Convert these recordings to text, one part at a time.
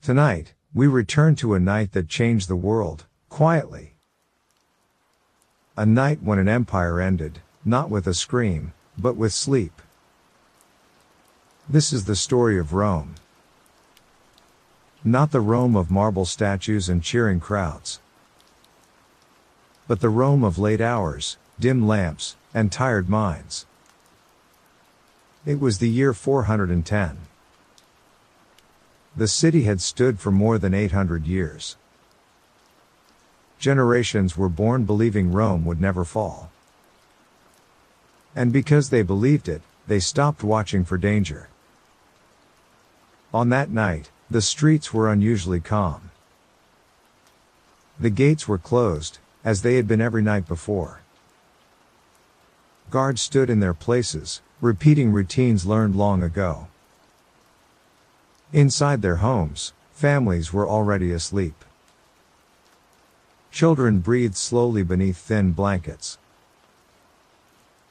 Tonight, we return to a night that changed the world, quietly. A night when an empire ended, not with a scream, but with sleep. This is the story of Rome. Not the Rome of marble statues and cheering crowds, but the Rome of late hours, dim lamps, and tired minds. It was the year 410. The city had stood for more than 800 years. Generations were born believing Rome would never fall. And because they believed it, they stopped watching for danger. On that night, the streets were unusually calm. The gates were closed, as they had been every night before. Guards stood in their places, repeating routines learned long ago. Inside their homes, families were already asleep. Children breathed slowly beneath thin blankets.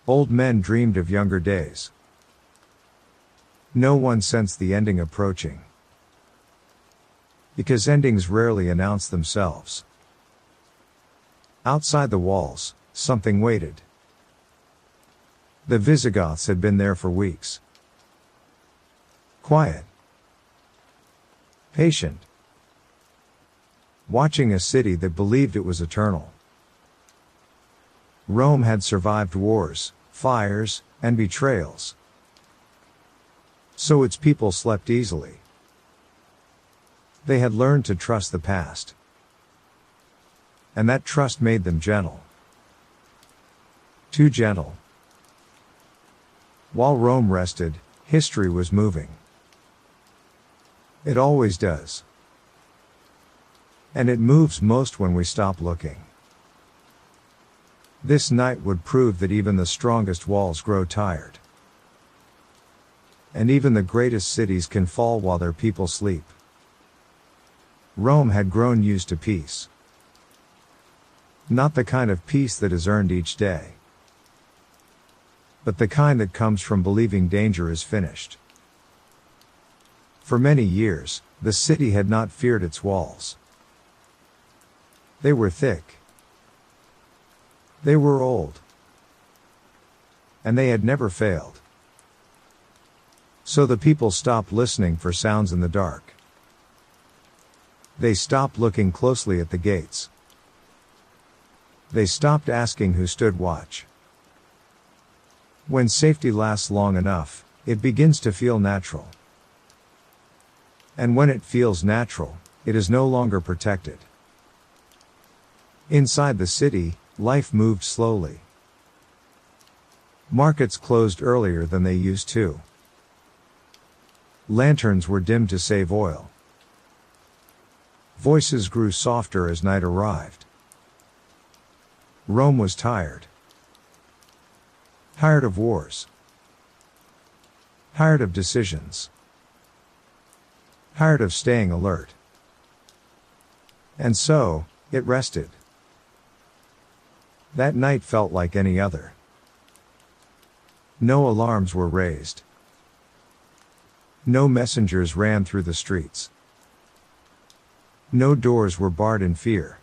Old men dreamed of younger days. No one sensed the ending approaching. Because endings rarely announce themselves. Outside the walls, something waited. The Visigoths had been there for weeks. Quiet. Patient. Watching a city that believed it was eternal. Rome had survived wars, fires, and betrayals. So its people slept easily. They had learned to trust the past. And that trust made them gentle. Too gentle. While Rome rested, history was moving. It always does. And it moves most when we stop looking. This night would prove that even the strongest walls grow tired. And even the greatest cities can fall while their people sleep. Rome had grown used to peace. Not the kind of peace that is earned each day, but the kind that comes from believing danger is finished. For many years, the city had not feared its walls. They were thick. They were old. And they had never failed. So the people stopped listening for sounds in the dark. They stopped looking closely at the gates. They stopped asking who stood watch. When safety lasts long enough, it begins to feel natural. And when it feels natural, it is no longer protected. Inside the city, life moved slowly. Markets closed earlier than they used to. Lanterns were dimmed to save oil. Voices grew softer as night arrived. Rome was tired. Tired of wars. Tired of decisions. Tired of staying alert. And so, it rested. That night felt like any other. No alarms were raised. No messengers ran through the streets. No doors were barred in fear.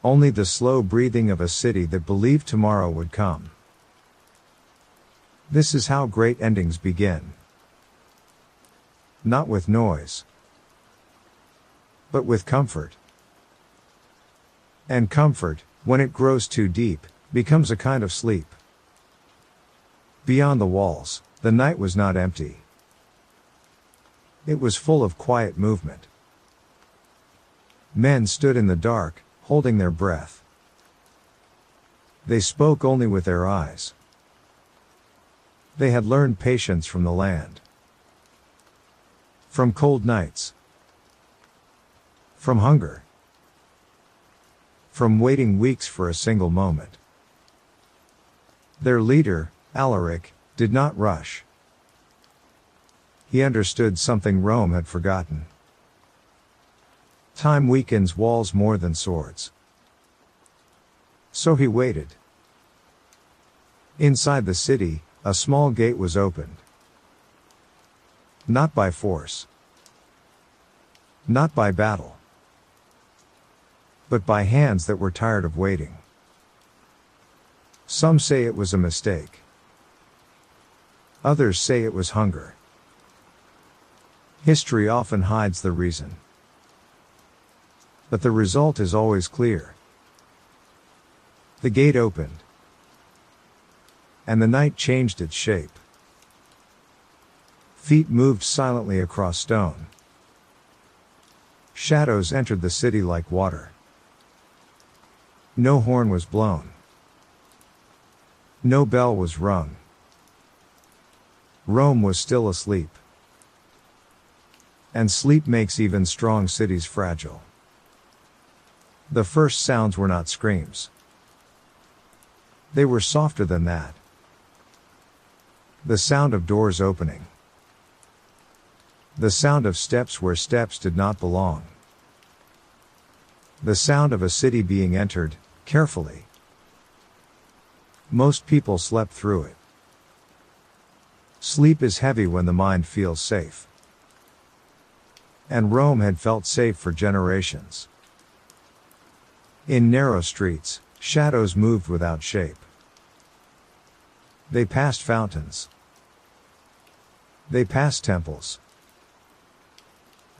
Only the slow breathing of a city that believed tomorrow would come. This is how great endings begin. Not with noise, but with comfort. And comfort, when it grows too deep, becomes a kind of sleep. Beyond the walls, the night was not empty. It was full of quiet movement. Men stood in the dark, holding their breath. They spoke only with their eyes. They had learned patience from the land. From cold nights. From hunger. From waiting weeks for a single moment. Their leader, Alaric, did not rush. He understood something Rome had forgotten. Time weakens walls more than swords. So he waited. Inside the city, a small gate was opened. Not by force. Not by battle, but by hands that were tired of waiting. Some say it was a mistake. Others say it was hunger. History often hides the reason. But the result is always clear. The gate opened, and the night changed its shape. Feet moved silently across stone. Shadows entered the city like water. No horn was blown. No bell was rung. Rome was still asleep. And sleep makes even strong cities fragile. The first sounds were not screams. They were softer than that. The sound of doors opening. The sound of steps where steps did not belong. The sound of a city being entered, carefully. Most people slept through it. Sleep is heavy when the mind feels safe. And Rome had felt safe for generations. In narrow streets, shadows moved without shape. They passed fountains. They passed temples.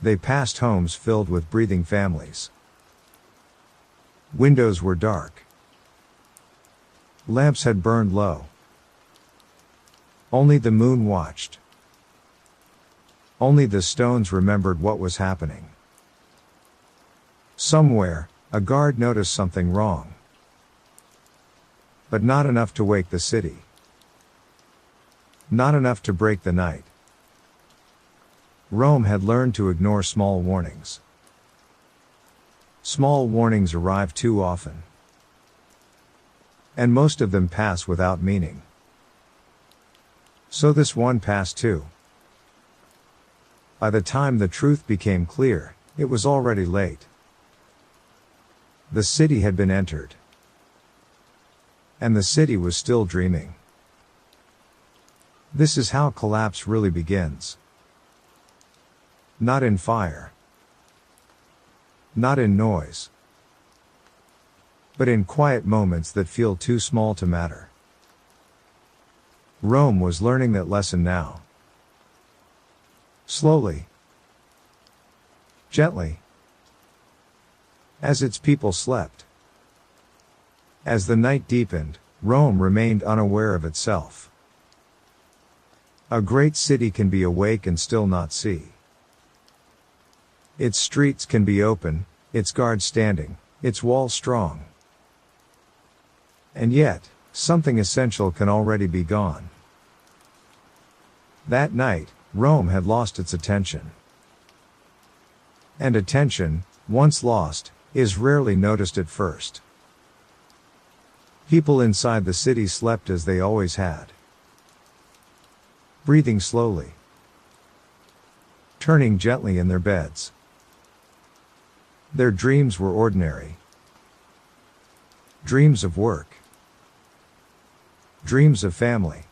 They passed homes filled with breathing families. Windows were dark. Lamps had burned low. Only the moon watched. Only the stones remembered what was happening. Somewhere, a guard noticed something wrong. But not enough to wake the city. Not enough to break the night. Rome had learned to ignore small warnings. Small warnings arrive too often. And most of them pass without meaning. So this one passed too. By the time the truth became clear, it was already late. The city had been entered. And the city was still dreaming. This is how collapse really begins. Not in fire. Not in noise. But in quiet moments that feel too small to matter. Rome was learning that lesson now. Slowly. Gently. As its people slept. As the night deepened, Rome remained unaware of itself. A great city can be awake and still not see. Its streets can be open, its guards standing, its walls strong. And yet, something essential can already be gone. That night, Rome had lost its attention. And attention, once lost, is rarely noticed at first. People inside the city slept as they always had. Breathing slowly. Turning gently in their beds. Their dreams were ordinary. Dreams of work. Dreams of family.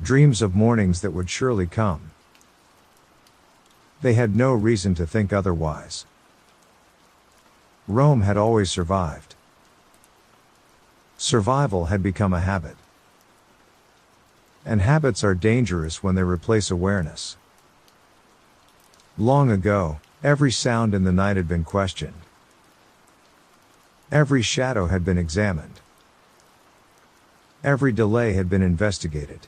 Dreams of mornings that would surely come. They had no reason to think otherwise. Rome had always survived. Survival had become a habit. And habits are dangerous when they replace awareness. Long ago, every sound in the night had been questioned. Every shadow had been examined. Every delay had been investigated.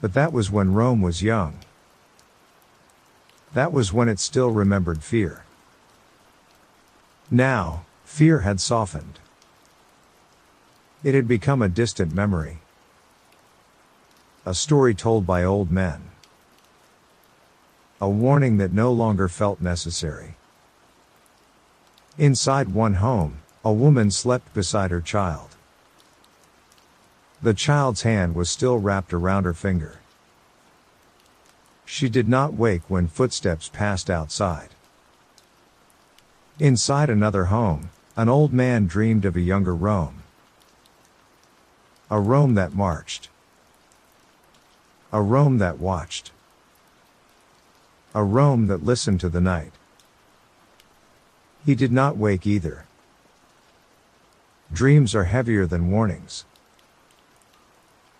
But that was when Rome was young. That was when it still remembered fear. Now, fear had softened. It had become a distant memory. A story told by old men. A warning that no longer felt necessary. Inside one home, a woman slept beside her child. The child's hand was still wrapped around her finger. She did not wake when footsteps passed outside. Inside another home, an old man dreamed of a younger Rome. A Rome that marched. A Rome that watched. A Rome that listened to the night. He did not wake either. Dreams are heavier than warnings.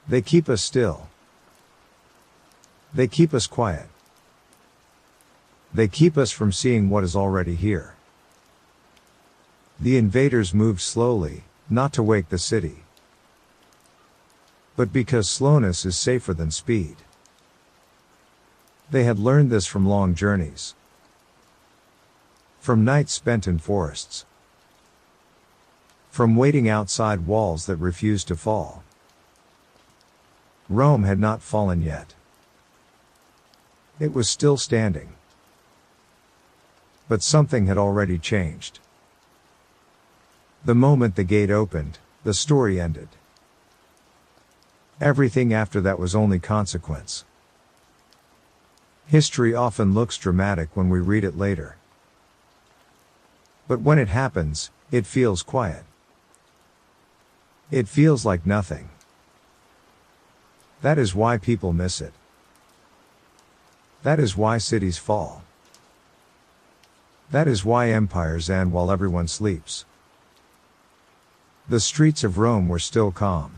They keep us still. They keep us quiet. They keep us from seeing what is already here. The invaders moved slowly, not to wake the city, but because slowness is safer than speed. They had learned this from long journeys, from nights spent in forests, from waiting outside walls that refused to fall. Rome had not fallen yet. It was still standing. But something had already changed. The moment the gate opened, the story ended. Everything after that was only consequence. History often looks dramatic when we read it later. But when it happens, it feels quiet. It feels like nothing. That is why people miss it. That is why cities fall. That is why empires end while everyone sleeps. The streets of Rome were still calm.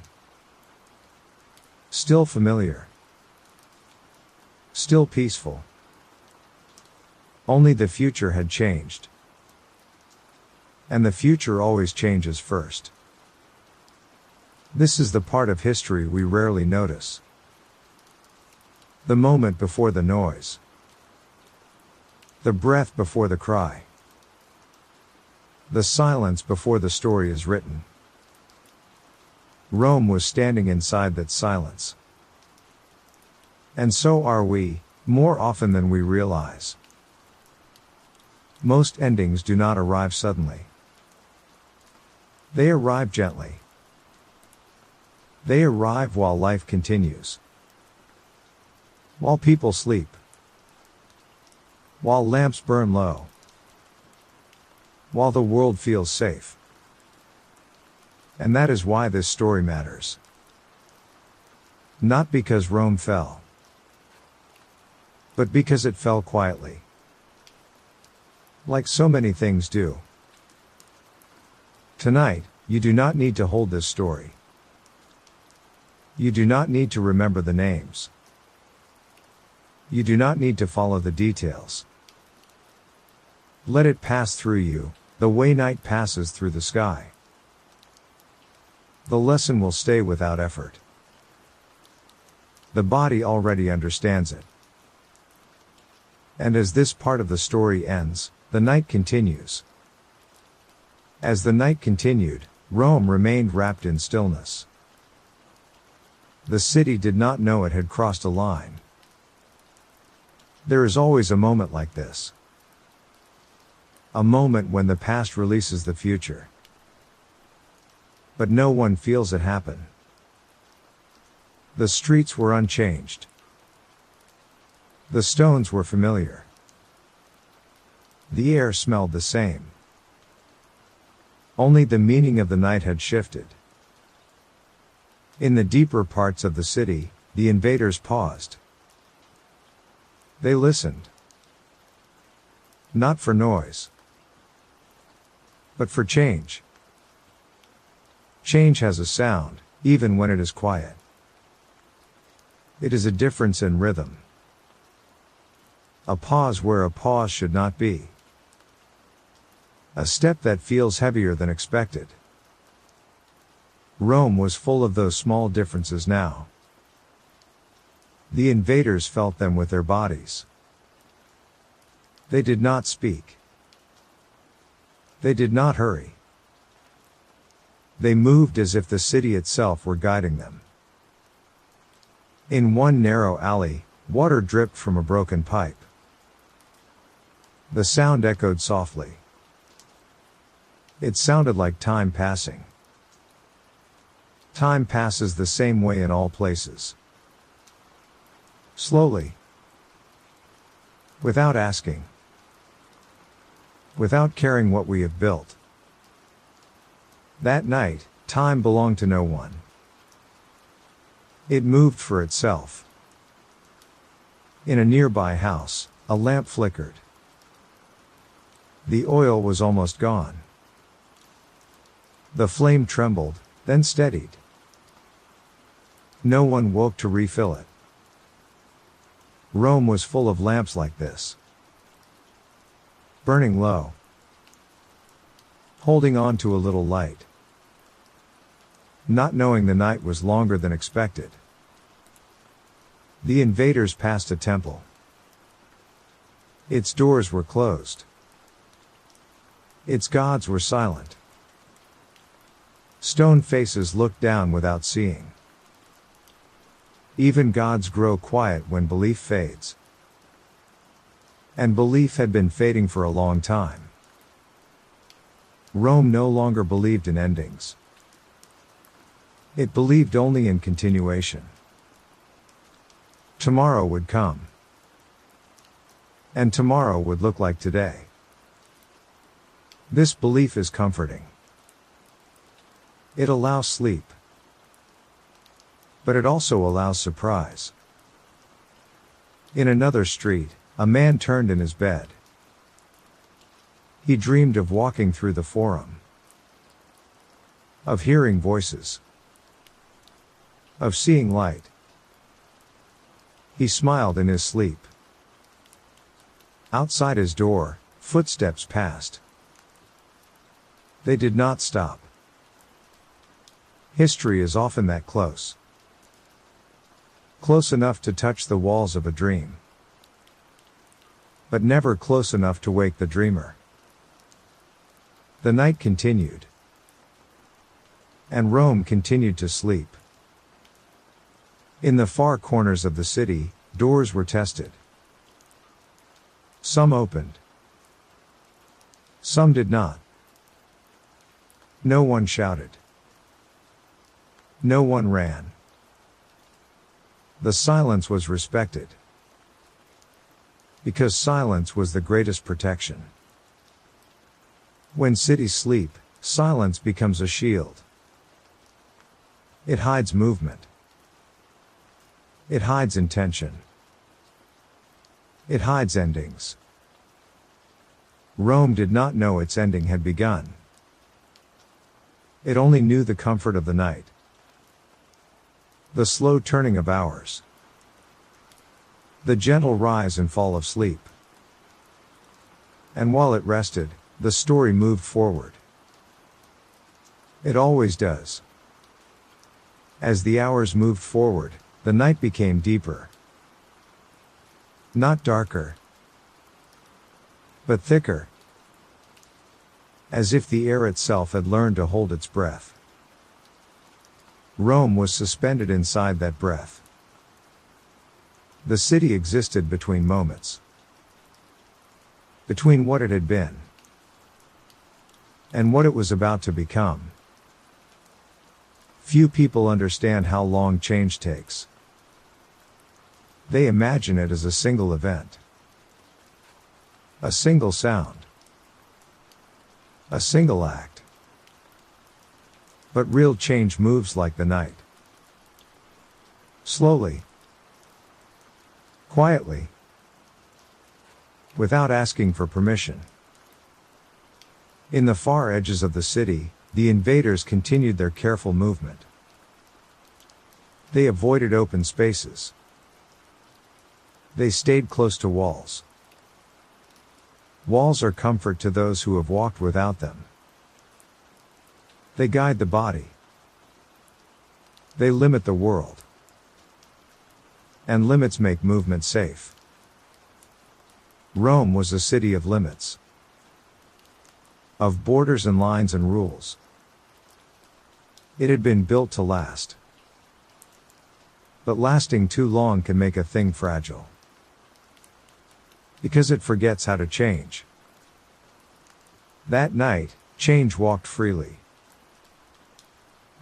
Still familiar. Still peaceful. Only the future had changed. And the future always changes first. This is the part of history we rarely notice. The moment before the noise. The breath before the cry. The silence before the story is written. Rome was standing inside that silence. And so are we, more often than we realize. Most endings do not arrive suddenly. They arrive gently. They arrive while life continues. While people sleep. While lamps burn low. While the world feels safe. And that is why this story matters. Not because Rome fell, but because it fell quietly. Like so many things do. Tonight, you do not need to hold this story. You do not need to remember the names. You do not need to follow the details. Let it pass through you, the way night passes through the sky. The lesson will stay without effort. The body already understands it. And as this part of the story ends, the night continues. As the night continued, Rome remained wrapped in stillness. The city did not know it had crossed a line. There is always a moment like this. A moment when the past releases the future. But no one feels it happen. The streets were unchanged. The stones were familiar. The air smelled the same. Only the meaning of the night had shifted. In the deeper parts of the city, the invaders paused. They listened. Not for noise, but for change. Change has a sound, even when it is quiet. It is a difference in rhythm. A pause where a pause should not be. A step that feels heavier than expected. Rome was full of those small differences now. The invaders felt them with their bodies. They did not speak. They did not hurry. They moved as if the city itself were guiding them. In one narrow alley, water dripped from a broken pipe. The sound echoed softly. It sounded like time passing. Time passes the same way in all places. Slowly. Without asking. Without caring what we have built. That night, time belonged to no one. It moved for itself. In a nearby house, A lamp flickered. The oil was almost gone. The flame trembled, then steadied. No one woke to refill it. Rome was full of lamps like this. Burning low. Holding on to a little light. Not knowing the night was longer than expected. The invaders passed a temple. Its doors were closed. Its gods were silent. Stone faces looked down without seeing. Even gods grow quiet when belief fades. And belief had been fading for a long time. Rome no longer believed in endings. It believed only in continuation. Tomorrow would come. And tomorrow would look like today. This belief is comforting. It allows sleep. But it also allows surprise. In another street, a man turned in his bed. He dreamed of walking through the forum. Of hearing voices. Of seeing light. He smiled in his sleep. Outside his door, footsteps passed. They did not stop. History is often that close. Close enough to touch the walls of a dream. But never close enough to wake the dreamer. The night continued. And Rome continued to sleep. In the far corners of the city, doors were tested. Some opened. Some did not. No one shouted. No one ran. The silence was respected. Because silence was the greatest protection. When cities sleep, silence becomes a shield. It hides movement. It hides intention. It hides endings. Rome did not know its ending had begun. It only knew the comfort of the night. The slow turning of hours. The gentle rise and fall of sleep. And while it rested, the story moved forward. It always does. As the hours moved forward, the night became deeper. Not darker, but thicker. As if the air itself had learned to hold its breath. Rome was suspended inside that breath. The city existed between moments. Between what it had been. And what it was about to become. Few people understand how long change takes. They imagine it as a single event. A single sound. A single act. But real change moves like the night. Slowly. Quietly. Without asking for permission. In the far edges of the city, the invaders continued their careful movement. They avoided open spaces. They stayed close to walls. Walls are comfort to those who have walked without them. They guide the body. They limit the world. And limits make movement safe. Rome was a city of limits. Of borders and lines and rules. It had been built to last. But lasting too long can make a thing fragile. Because it forgets how to change. That night, change walked freely.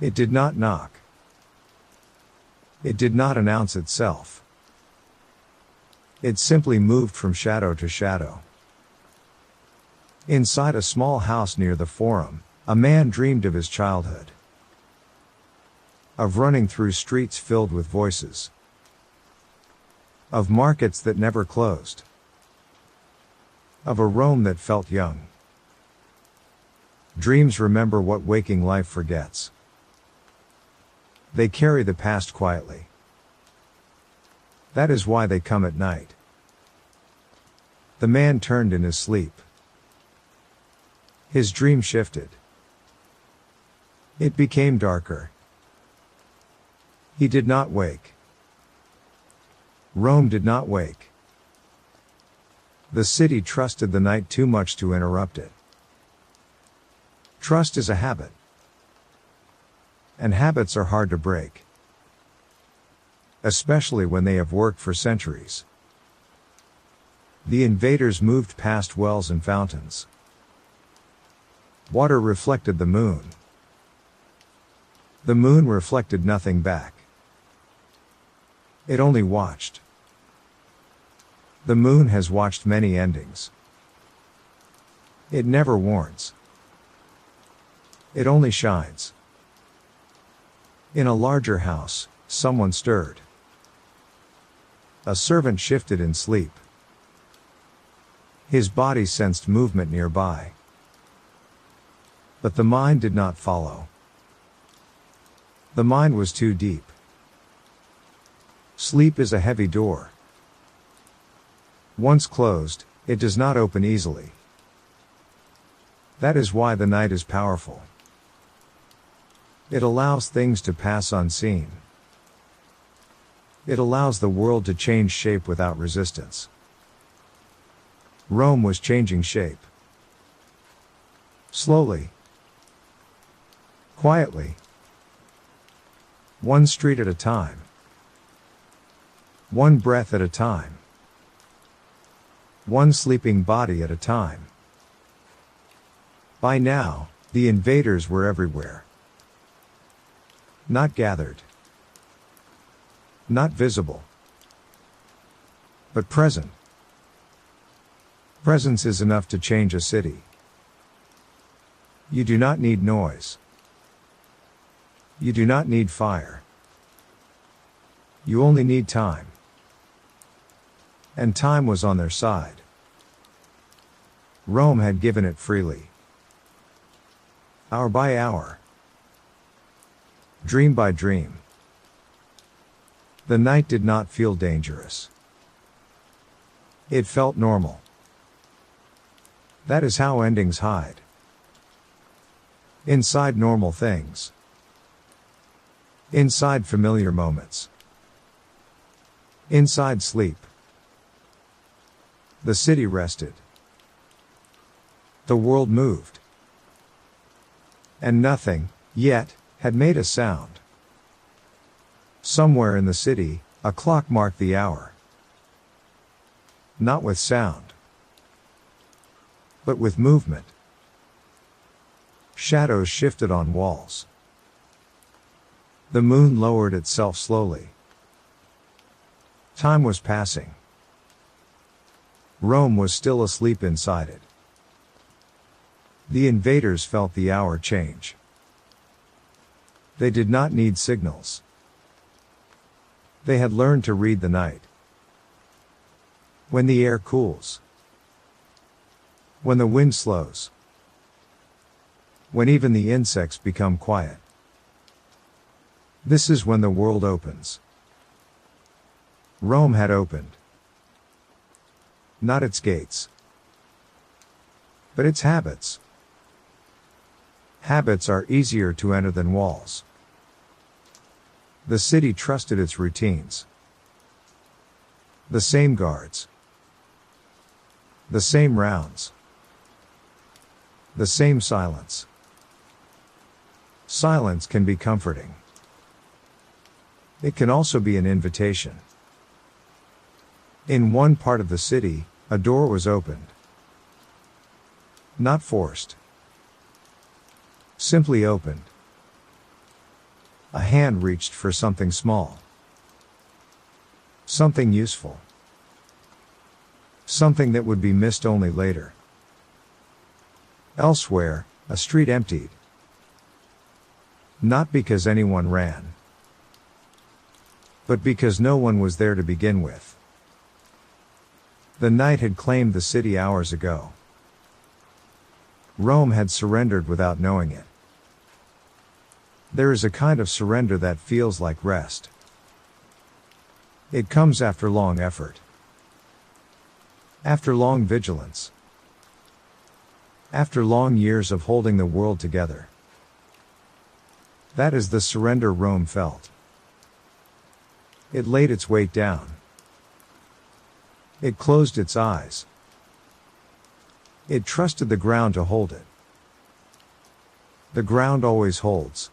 It did not knock. It did not announce itself. It simply moved from shadow to shadow. Inside a small house near the Forum, a man dreamed of his childhood. Of running through streets filled with voices. Of markets that never closed. of a Rome that felt young. Dreams remember what waking life forgets. They carry the past quietly. That is why they come at night. The man turned in his sleep. His dream shifted. It became darker. He did not wake. Rome did not wake. The city trusted the night too much to interrupt it. Trust is a habit. And habits are hard to break. Especially when they have worked for centuries. The invaders moved past wells and fountains. Water reflected the moon. The moon reflected nothing back. It only watched. The moon has watched many endings. It never warns. It only shines. In a larger house, someone stirred. A servant shifted in sleep. His body sensed movement nearby. But the mind did not follow. The mind was too deep. Sleep is a heavy door. Once closed, it does not open easily. That is why the night is powerful. It allows things to pass unseen. It allows the world to change shape without resistance. Rome was changing shape. Slowly. Quietly. One street at a time. One breath at a time. One sleeping body at a time. By now, the invaders were everywhere. Not gathered. Not visible. But present. Presence is enough to change a city. You do not need noise. You do not need fire. You only need time. And time was on their side. Rome had given it freely. Hour by hour. Dream by dream. The night did not feel dangerous. It felt normal. That is how endings hide. Inside normal things. Inside familiar moments. Inside sleep. The city rested. The world moved. And nothing, yet, had made a sound. Somewhere in the city, a clock marked the hour. Not with sound. But with movement. Shadows shifted on walls. The moon lowered itself slowly. Time was passing. Rome was still asleep inside it. The invaders felt the hour change. They did not need signals. They had learned to read the night. When the air cools. When the wind slows. When even the insects become quiet. This is when the world opens. Rome had opened. Not its gates. But its habits. Habits are easier to enter than walls. The city trusted its routines. The same guards. The same rounds. The same silence. Silence can be comforting. It can also be an invitation. In one part of the city, a door was opened. Not forced. Simply opened. A hand reached for something small. Something useful. Something that would be missed only later. Elsewhere, a street emptied. Not because anyone ran. But because no one was there to begin with. The night had claimed the city hours ago. Rome had surrendered without knowing it. There is a kind of surrender that feels like rest. It comes after long effort. After long vigilance. After long years of holding the world together. That is the surrender Rome felt. It laid its weight down. It closed its eyes. It trusted the ground to hold it. The ground always holds.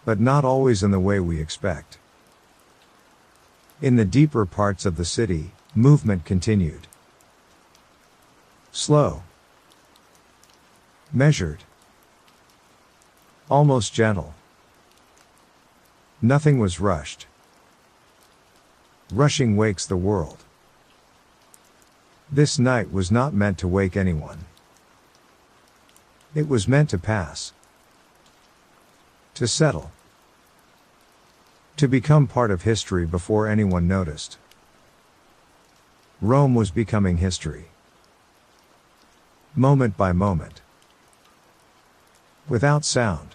But not always in the way we expect. In the deeper parts of the city, movement continued. Slow. Measured. Almost gentle. Nothing was rushed. Rushing wakes the world. This night was not meant to wake anyone. It was meant to pass. To settle. To become part of history before anyone noticed. Rome was becoming history. Moment by moment. Without sound.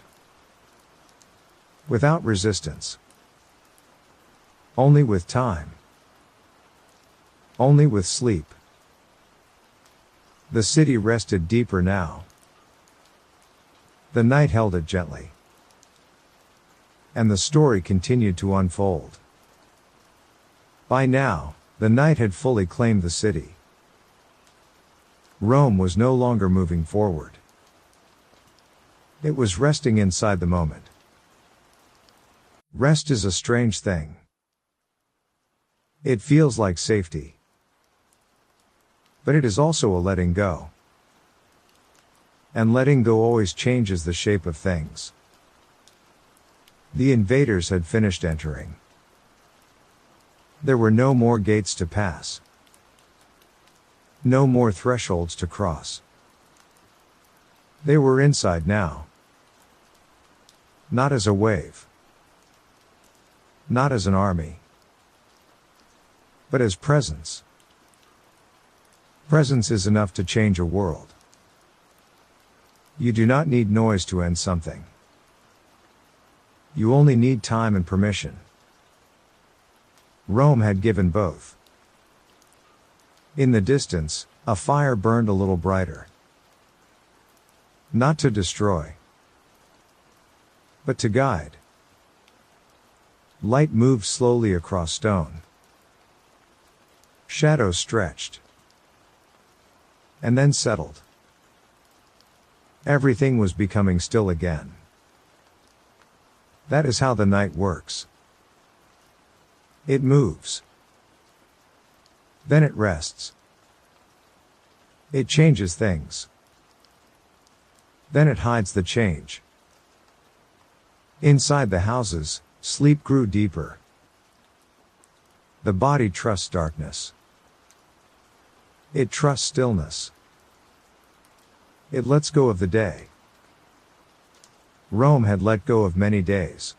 Without resistance. Only with time. Only with sleep. The city rested deeper now. The night held it gently. And the story continued to unfold. By now, the night had fully claimed the city. Rome was no longer moving forward. It was resting inside the moment. Rest is a strange thing. It feels like safety. But it is also a letting go. And letting go always changes the shape of things. The invaders had finished entering. There were no more gates to pass. No more thresholds to cross. They were inside now. Not as a wave. Not as an army. But as presence. Presence is enough to change a world. You do not need noise to end something. You only need time and permission. Rome had given both. In the distance, a fire burned a little brighter. Not to destroy, but to guide. Light moved slowly across stone. Shadows stretched. And then settled. Everything was becoming still again. That is how the night works. It moves. Then it rests. It changes things. Then it hides the change. Inside the houses, sleep grew deeper. The body trusts darkness. It trusts stillness. It lets go of the day. Rome had let go of many days.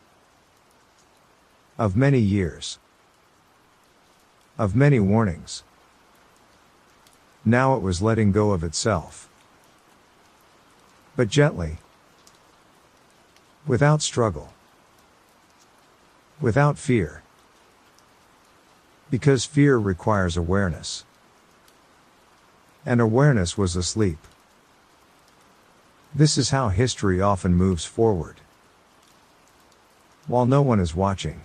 Of many years. Of many warnings. Now it was letting go of itself. But gently. Without struggle. Without fear. Because fear requires awareness. And awareness was asleep. This is how history often moves forward. While no one is watching.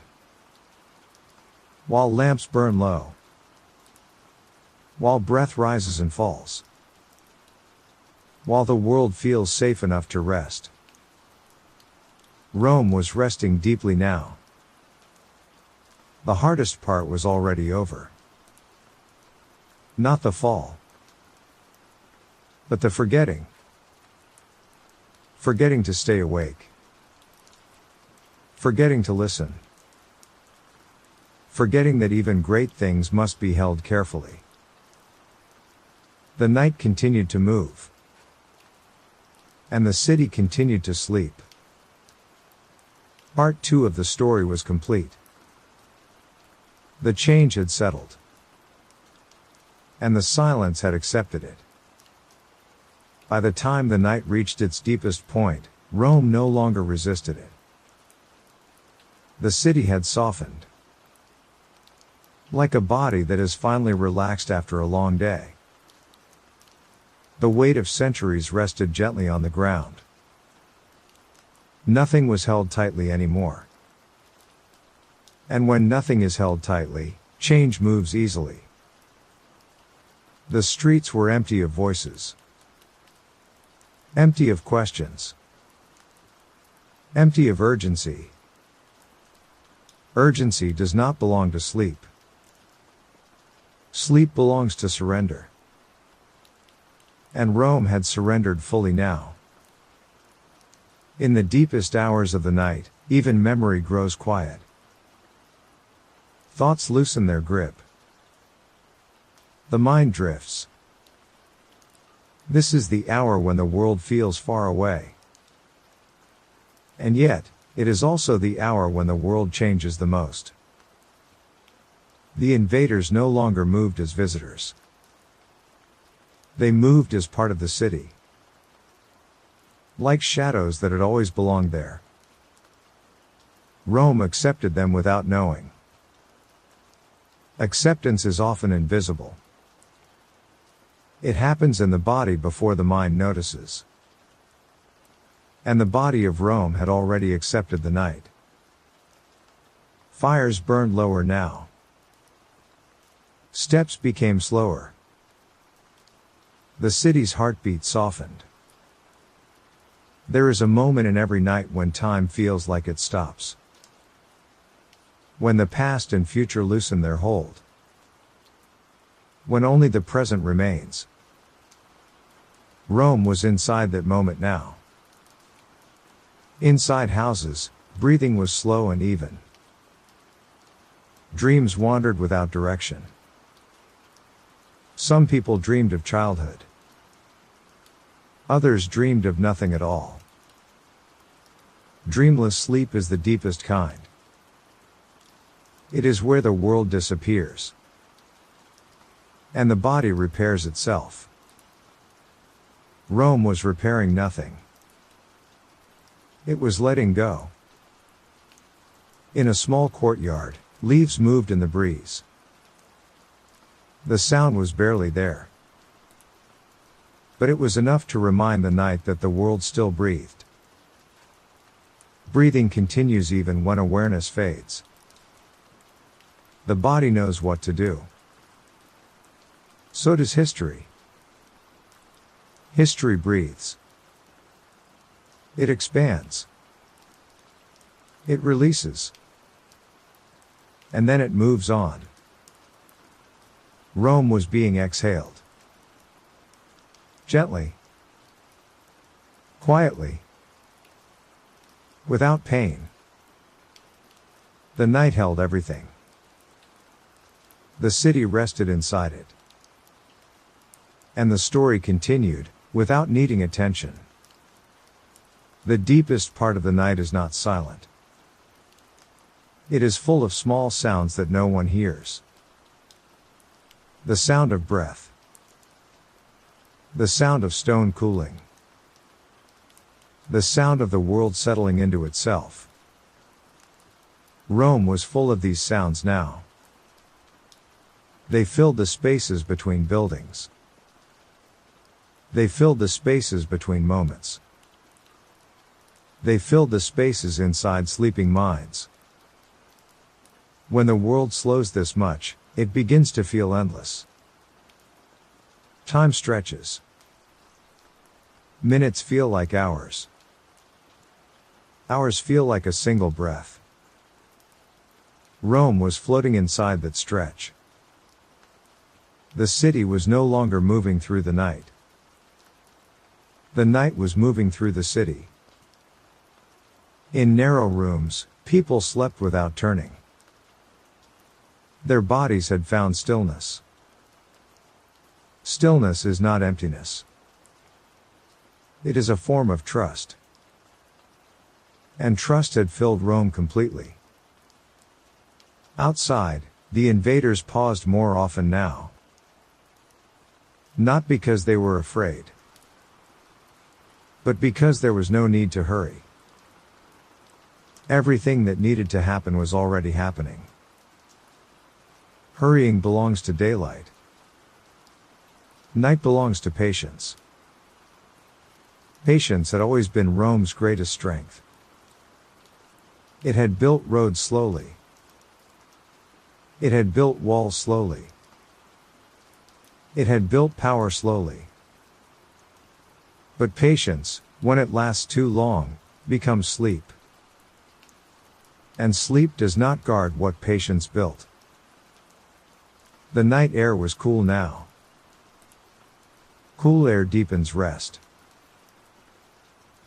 While lamps burn low. While breath rises and falls. While the world feels safe enough to rest. Rome was resting deeply now. The hardest part was already over. Not the fall. But the forgetting. Forgetting to stay awake. Forgetting to listen. Forgetting that even great things must be held carefully. The night continued to move. And the city continued to sleep. Part 2 of the story was complete. The change had settled. and the silence had accepted it. By the time the night reached its deepest point, Rome no longer resisted it. The city had softened. Like a body that has finally relaxed after a long day. The weight of centuries rested gently on the ground. Nothing was held tightly anymore. And when nothing is held tightly, change moves easily. The streets were empty of voices. Empty of questions. Empty of urgency. Urgency does not belong to sleep. Sleep belongs to surrender. And Rome had surrendered fully now. In the deepest hours of the night, even memory grows quiet. Thoughts loosen their grip. The mind drifts. This is the hour when the world feels far away. And yet, it is also the hour when the world changes the most. The invaders no longer moved as visitors. They moved as part of the city. Like shadows that had always belonged there. Rome accepted them without knowing. Acceptance is often invisible. It happens in the body before the mind notices. And the body of Rome had already accepted the night. Fires burned lower now. Steps became slower. The city's heartbeat softened. There is a moment in every night when time feels like it stops. When the past and future loosen their hold. When only the present remains. Rome was inside that moment now. Inside houses, breathing was slow and even. Dreams wandered without direction. Some people dreamed of childhood. Others dreamed of nothing at all. Dreamless sleep is the deepest kind. It is where the world disappears. And the body repairs itself. Rome was repairing nothing. It was letting go. In a small courtyard, leaves moved in the breeze. The sound was barely there. But it was enough to remind the night that the world still breathed. Breathing continues even when awareness fades. The body knows what to do. So does history. History breathes. It expands. It releases. And then it moves on. Rome was being exhaled. Gently. Quietly. Without pain. The night held everything. The city rested inside it. And the story continued, without needing attention. The deepest part of the night is not silent. It is full of small sounds that no one hears. The sound of breath. The sound of stone cooling. The sound of the world settling into itself. Rome was full of these sounds now. They filled the spaces between buildings. They filled the spaces between moments. They filled the spaces inside sleeping minds. When the world slows this much, it begins to feel endless. Time stretches. Minutes feel like hours. Hours feel like a single breath. Rome was floating inside that stretch. The city was no longer moving through the night. The night was moving through the city. In narrow rooms, people slept without turning. Their bodies had found stillness. Stillness is not emptiness. It is a form of trust. And trust had filled Rome completely. Outside, the invaders paused more often now. Not because they were afraid, but because there was no need to hurry. Everything that needed to happen was already happening. Hurrying belongs to daylight. Night belongs to patience. Patience had always been Rome's greatest strength. It had built roads slowly. It had built walls slowly. It had built power slowly. But patience, when it lasts too long, becomes sleep. And sleep does not guard what patience built. The night air was cool now. Cool air deepens rest.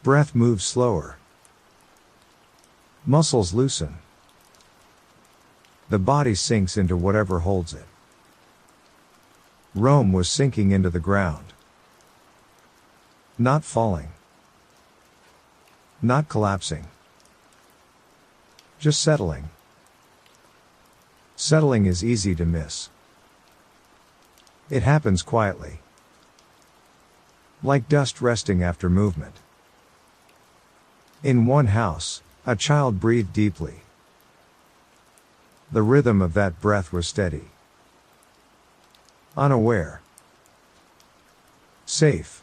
Breath moves slower. Muscles loosen. The body sinks into whatever holds it. Rome was sinking into the ground. Not falling. Not collapsing. Just settling. Settling is easy to miss. It happens quietly. Like dust resting after movement. In one house, a child breathed deeply. The rhythm of that breath was steady. Unaware. Safe.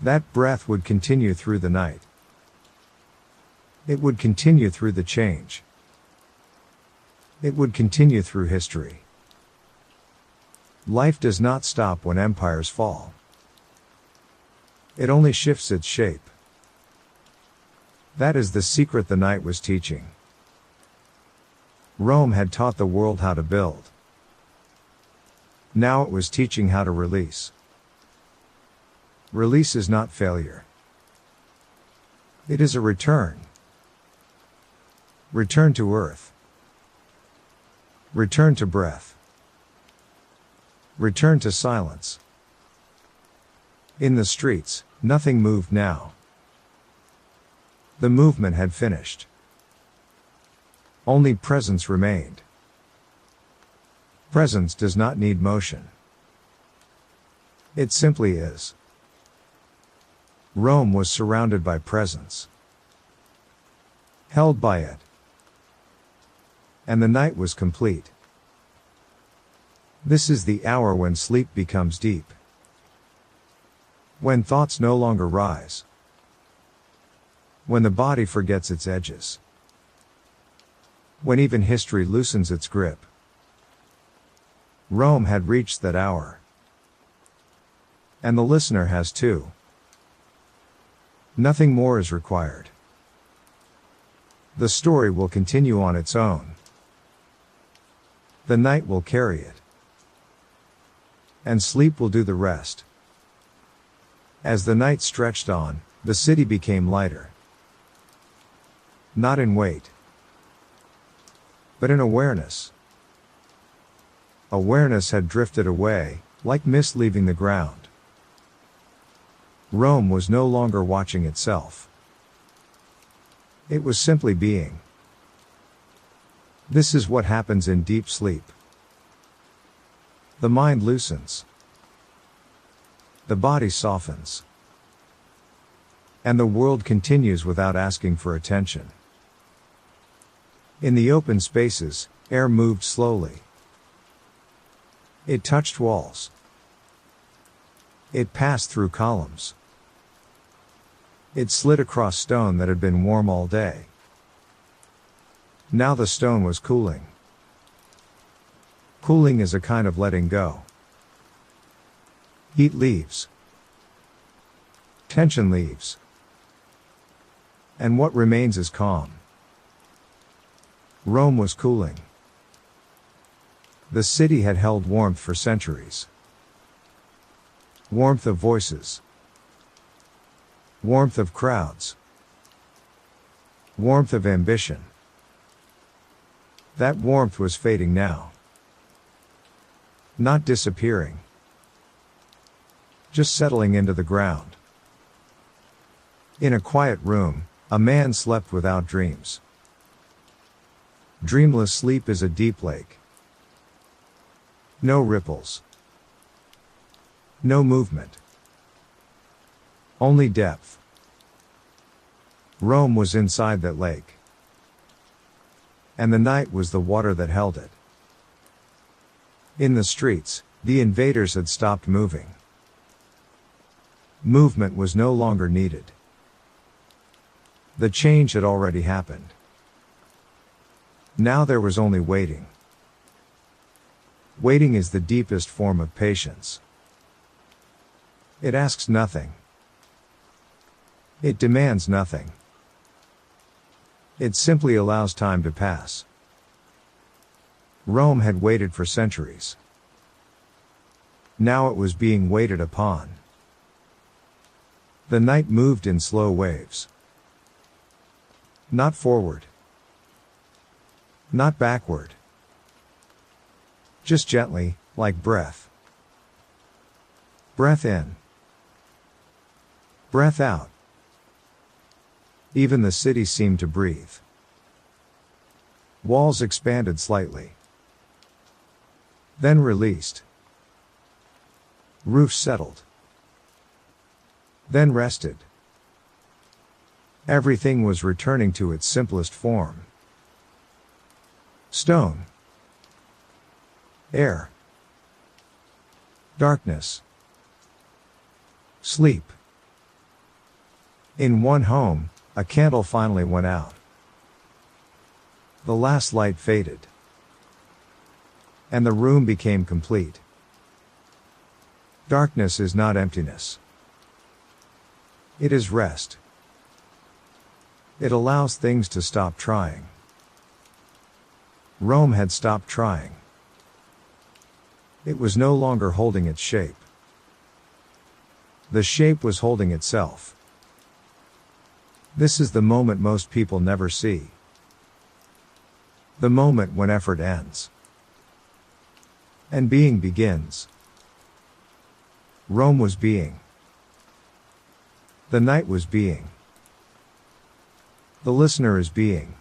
That breath would continue through the night. It would continue through the change. It would continue through history. Life does not stop when empires fall. It only shifts its shape. That is the secret the night was teaching. Rome had taught the world how to build. Now it was teaching how to release. Release is not failure. It is a return. Return to earth. Return to breath. Return to silence. In the streets, nothing moved now. The movement had finished. Only presence remained. Presence does not need motion. It simply is. Rome was surrounded by presence. Held by it. And the night was complete. This is the hour when sleep becomes deep. When thoughts no longer rise. When the body forgets its edges. When even history loosens its grip. Rome had reached that hour. And the listener has too. Nothing more is required. The story will continue on its own. The night will carry it. And sleep will do the rest. As the night stretched on, the city became lighter. Not in weight, but in awareness. Awareness had drifted away, like mist leaving the ground. Rome was no longer watching itself. It was simply being. This is what happens in deep sleep. The mind loosens. The body softens. And the world continues without asking for attention. In the open spaces, air moved slowly. It touched walls. It passed through columns. It slid across stone that had been warm all day. Now the stone was cooling. Cooling is a kind of letting go. Heat leaves. Tension leaves. And what remains is calm. Rome was cooling. The city had held warmth for centuries. Warmth of voices. Warmth of crowds. Warmth of ambition. That warmth was fading now. Not disappearing. Just settling into the ground. In a quiet room, a man slept without dreams. Dreamless sleep is a deep lake. No ripples. No movement. Only depth. Rome was inside that lake. And the night was the water that held it. In the streets, the invaders had stopped moving. Movement was no longer needed. The change had already happened. Now there was only waiting. Waiting is the deepest form of patience. It asks nothing. It demands nothing. It simply allows time to pass. Rome had waited for centuries. Now it was being waited upon. The night moved in slow waves. Not forward. Not backward. Just gently, like breath. Breath in. Breath out. Even the city seemed to breathe. Walls expanded slightly. Then released. Roofs settled. Then rested. Everything was returning to its simplest form. Stone. Air. Darkness. Sleep. In one home, a candle finally went out. The last light faded. And the room became complete. Darkness is not emptiness. It is rest. It allows things to stop trying. Rome had stopped trying. It was no longer holding its shape. The shape was holding itself. This is the moment most people never see. The moment when effort ends. And being begins. Rome was being. The night was being. The listener is being.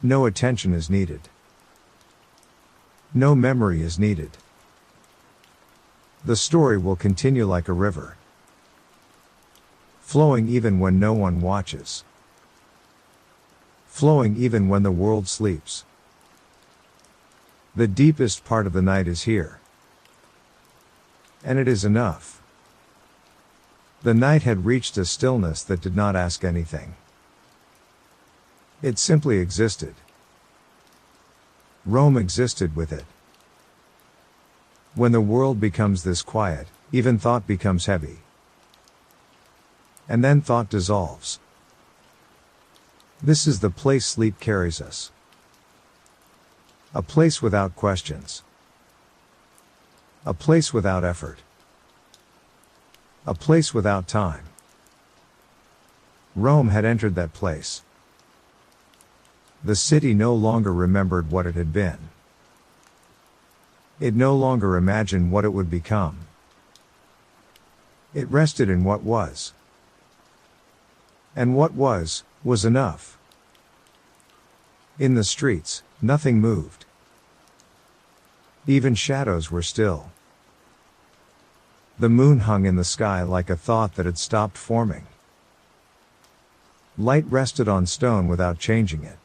No attention is needed. No memory is needed. The story will continue like a river. Flowing even when no one watches. Flowing even when the world sleeps. The deepest part of the night is here. And it is enough. The night had reached a stillness that did not ask anything. It simply existed. Rome existed with it. When the world becomes this quiet, even thought becomes heavy. And then thought dissolves. This is the place sleep carries us. A place without questions. A place without effort. A place without time. Rome had entered that place. The city no longer remembered what it had been. It no longer imagined what it would become. It rested in what was. And what was enough. In the streets, nothing moved. Even shadows were still. The moon hung in the sky like a thought that had stopped forming. Light rested on stone without changing it.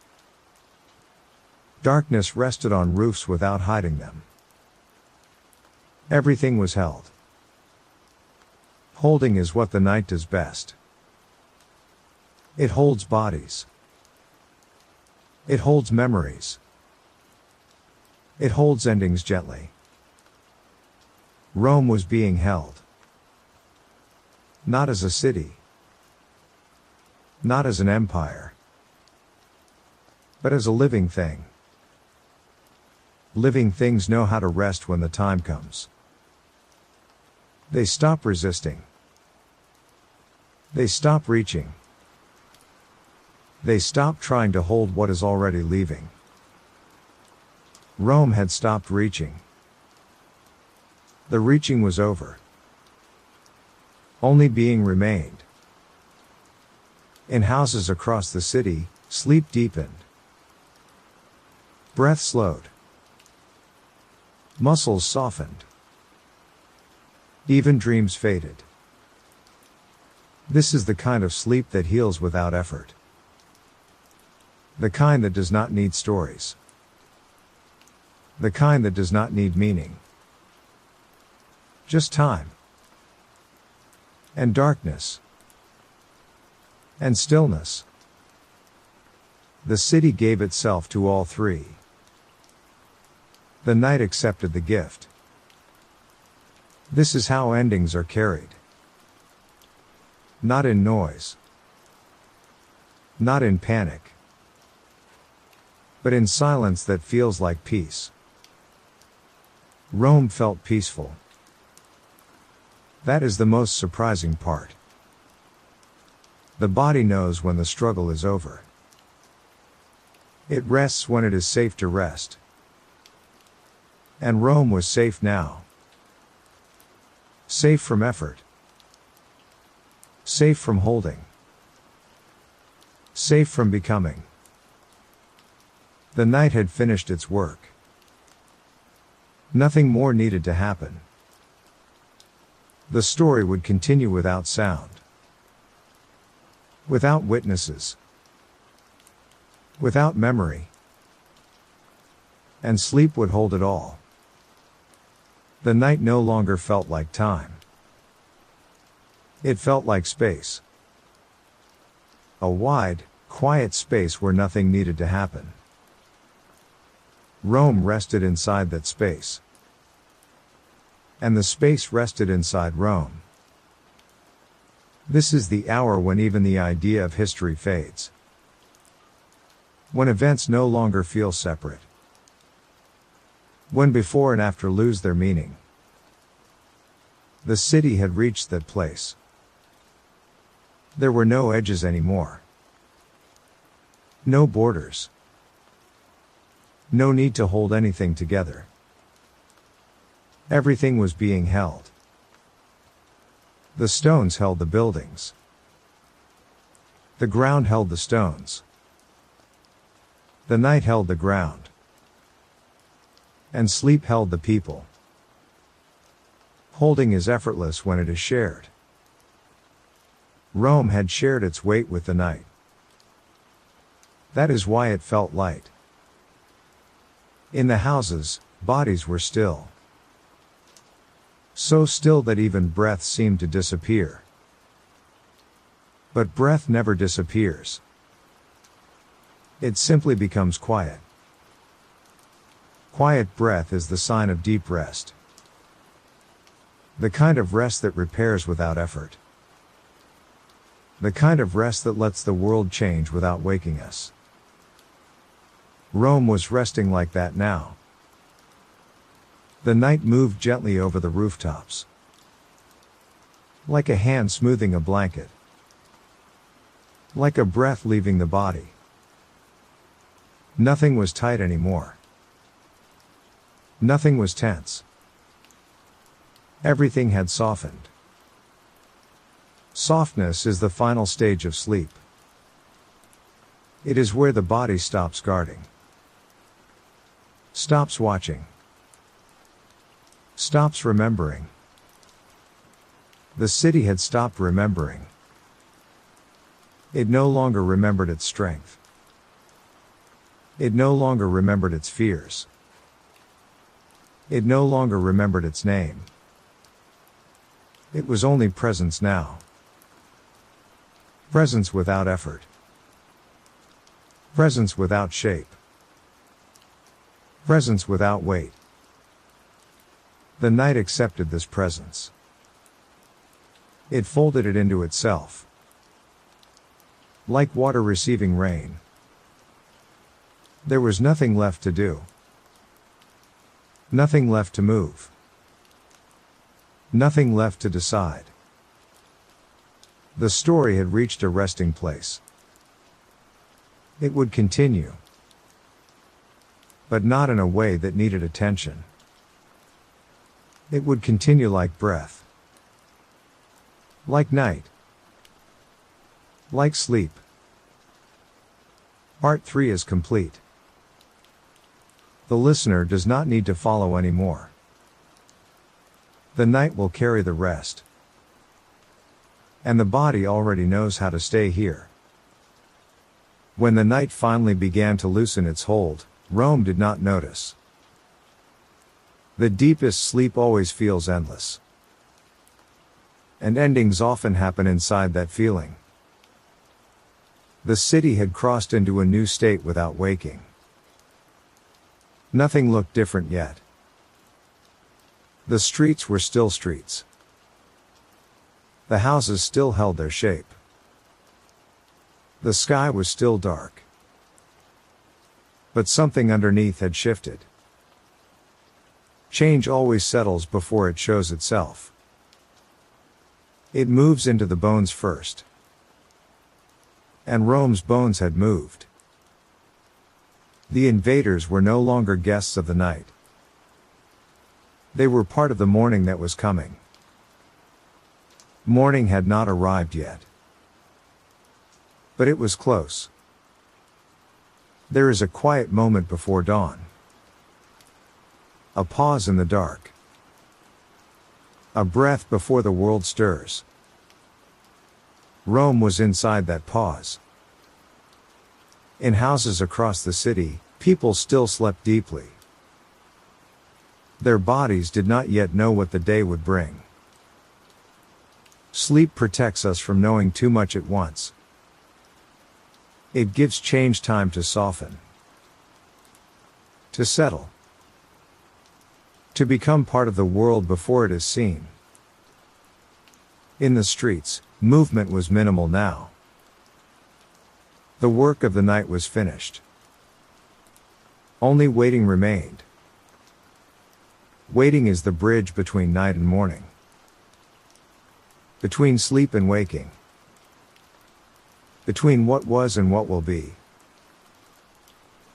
Darkness rested on roofs without hiding them. Everything was held. Holding is what the night does best. It holds bodies. It holds memories. It holds endings gently. Rome was being held. Not as a city. Not as an empire. But as a living thing. Living things know how to rest when the time comes. They stop resisting. They stop reaching. They stop trying to hold what is already leaving. Rome had stopped reaching. The reaching was over. Only being remained. In houses across the city, sleep deepened. Breath slowed. Muscles softened. Even dreams faded. This is the kind of sleep that heals without effort. The kind that does not need stories. The kind that does not need meaning. Just time. And darkness. And stillness. The city gave itself to all three. The night accepted the gift. This is how endings are carried. Not in noise. Not in panic. But in silence that feels like peace. Rome felt peaceful. That is the most surprising part. The body knows when the struggle is over. It rests when it is safe to rest. And Rome was safe now. Safe from effort. Safe from holding. Safe from becoming. The night had finished its work. Nothing more needed to happen. The story would continue without sound. Without witnesses. Without memory. And sleep would hold it all. The night no longer felt like time. It felt like space. A wide, quiet space where nothing needed to happen. Rome rested inside that space. And the space rested inside Rome. This is the hour when even the idea of history fades. When events no longer feel separate. When before and after lose their meaning. The city had reached that place. There were no edges anymore. No borders. No need to hold anything together. Everything was being held. The stones held the buildings. The ground held the stones. The night held the ground. And sleep held the people. Holding is effortless when it is shared. Rome had shared its weight with the night. That is why it felt light. In the houses, bodies were still. So still that even breath seemed to disappear. But breath never disappears. It simply becomes quiet. Quiet breath is the sign of deep rest. The kind of rest that repairs without effort. The kind of rest that lets the world change without waking us. Rome was resting like that now. The night moved gently over the rooftops. Like a hand smoothing a blanket. Like a breath leaving the body. Nothing was tight anymore. Nothing was tense. Everything had softened. Softness is the final stage of sleep. It is where the body stops guarding. Stops watching. Stops remembering. The city had stopped remembering. It no longer remembered its strength. It no longer remembered its fears. It no longer remembered its name. It was only presence now. Presence without effort. Presence without shape. Presence without weight. The night accepted this presence. It folded it into itself. Like water receiving rain. There was nothing left to do. Nothing left to move. Nothing left to decide. The story had reached a resting place. It would continue. But not in a way that needed attention. It would continue like breath. Like night. Like sleep. Part 3 is complete. The listener does not need to follow anymore. The night will carry the rest. And the body already knows how to stay here. When the night finally began to loosen its hold, Rome did not notice. The deepest sleep always feels endless. And endings often happen inside that feeling. The city had crossed into a new state without waking. Nothing looked different yet. The streets were still streets. The houses still held their shape. The sky was still dark. But something underneath had shifted. Change always settles before it shows itself. It moves into the bones first. And Rome's bones had moved. The invaders were no longer guests of the night. They were part of the morning that was coming. Morning had not arrived yet. But it was close. There is a quiet moment before dawn. A pause in the dark. A breath before the world stirs. Rome was inside that pause. In houses across the city, people still slept deeply. Their bodies did not yet know what the day would bring. Sleep protects us from knowing too much at once. It gives change time to soften. To settle. To become part of the world before it is seen. In the streets, movement was minimal now. The work of the night was finished. Only waiting remained. Waiting is the bridge between night and morning. Between sleep and waking. Between what was and what will be.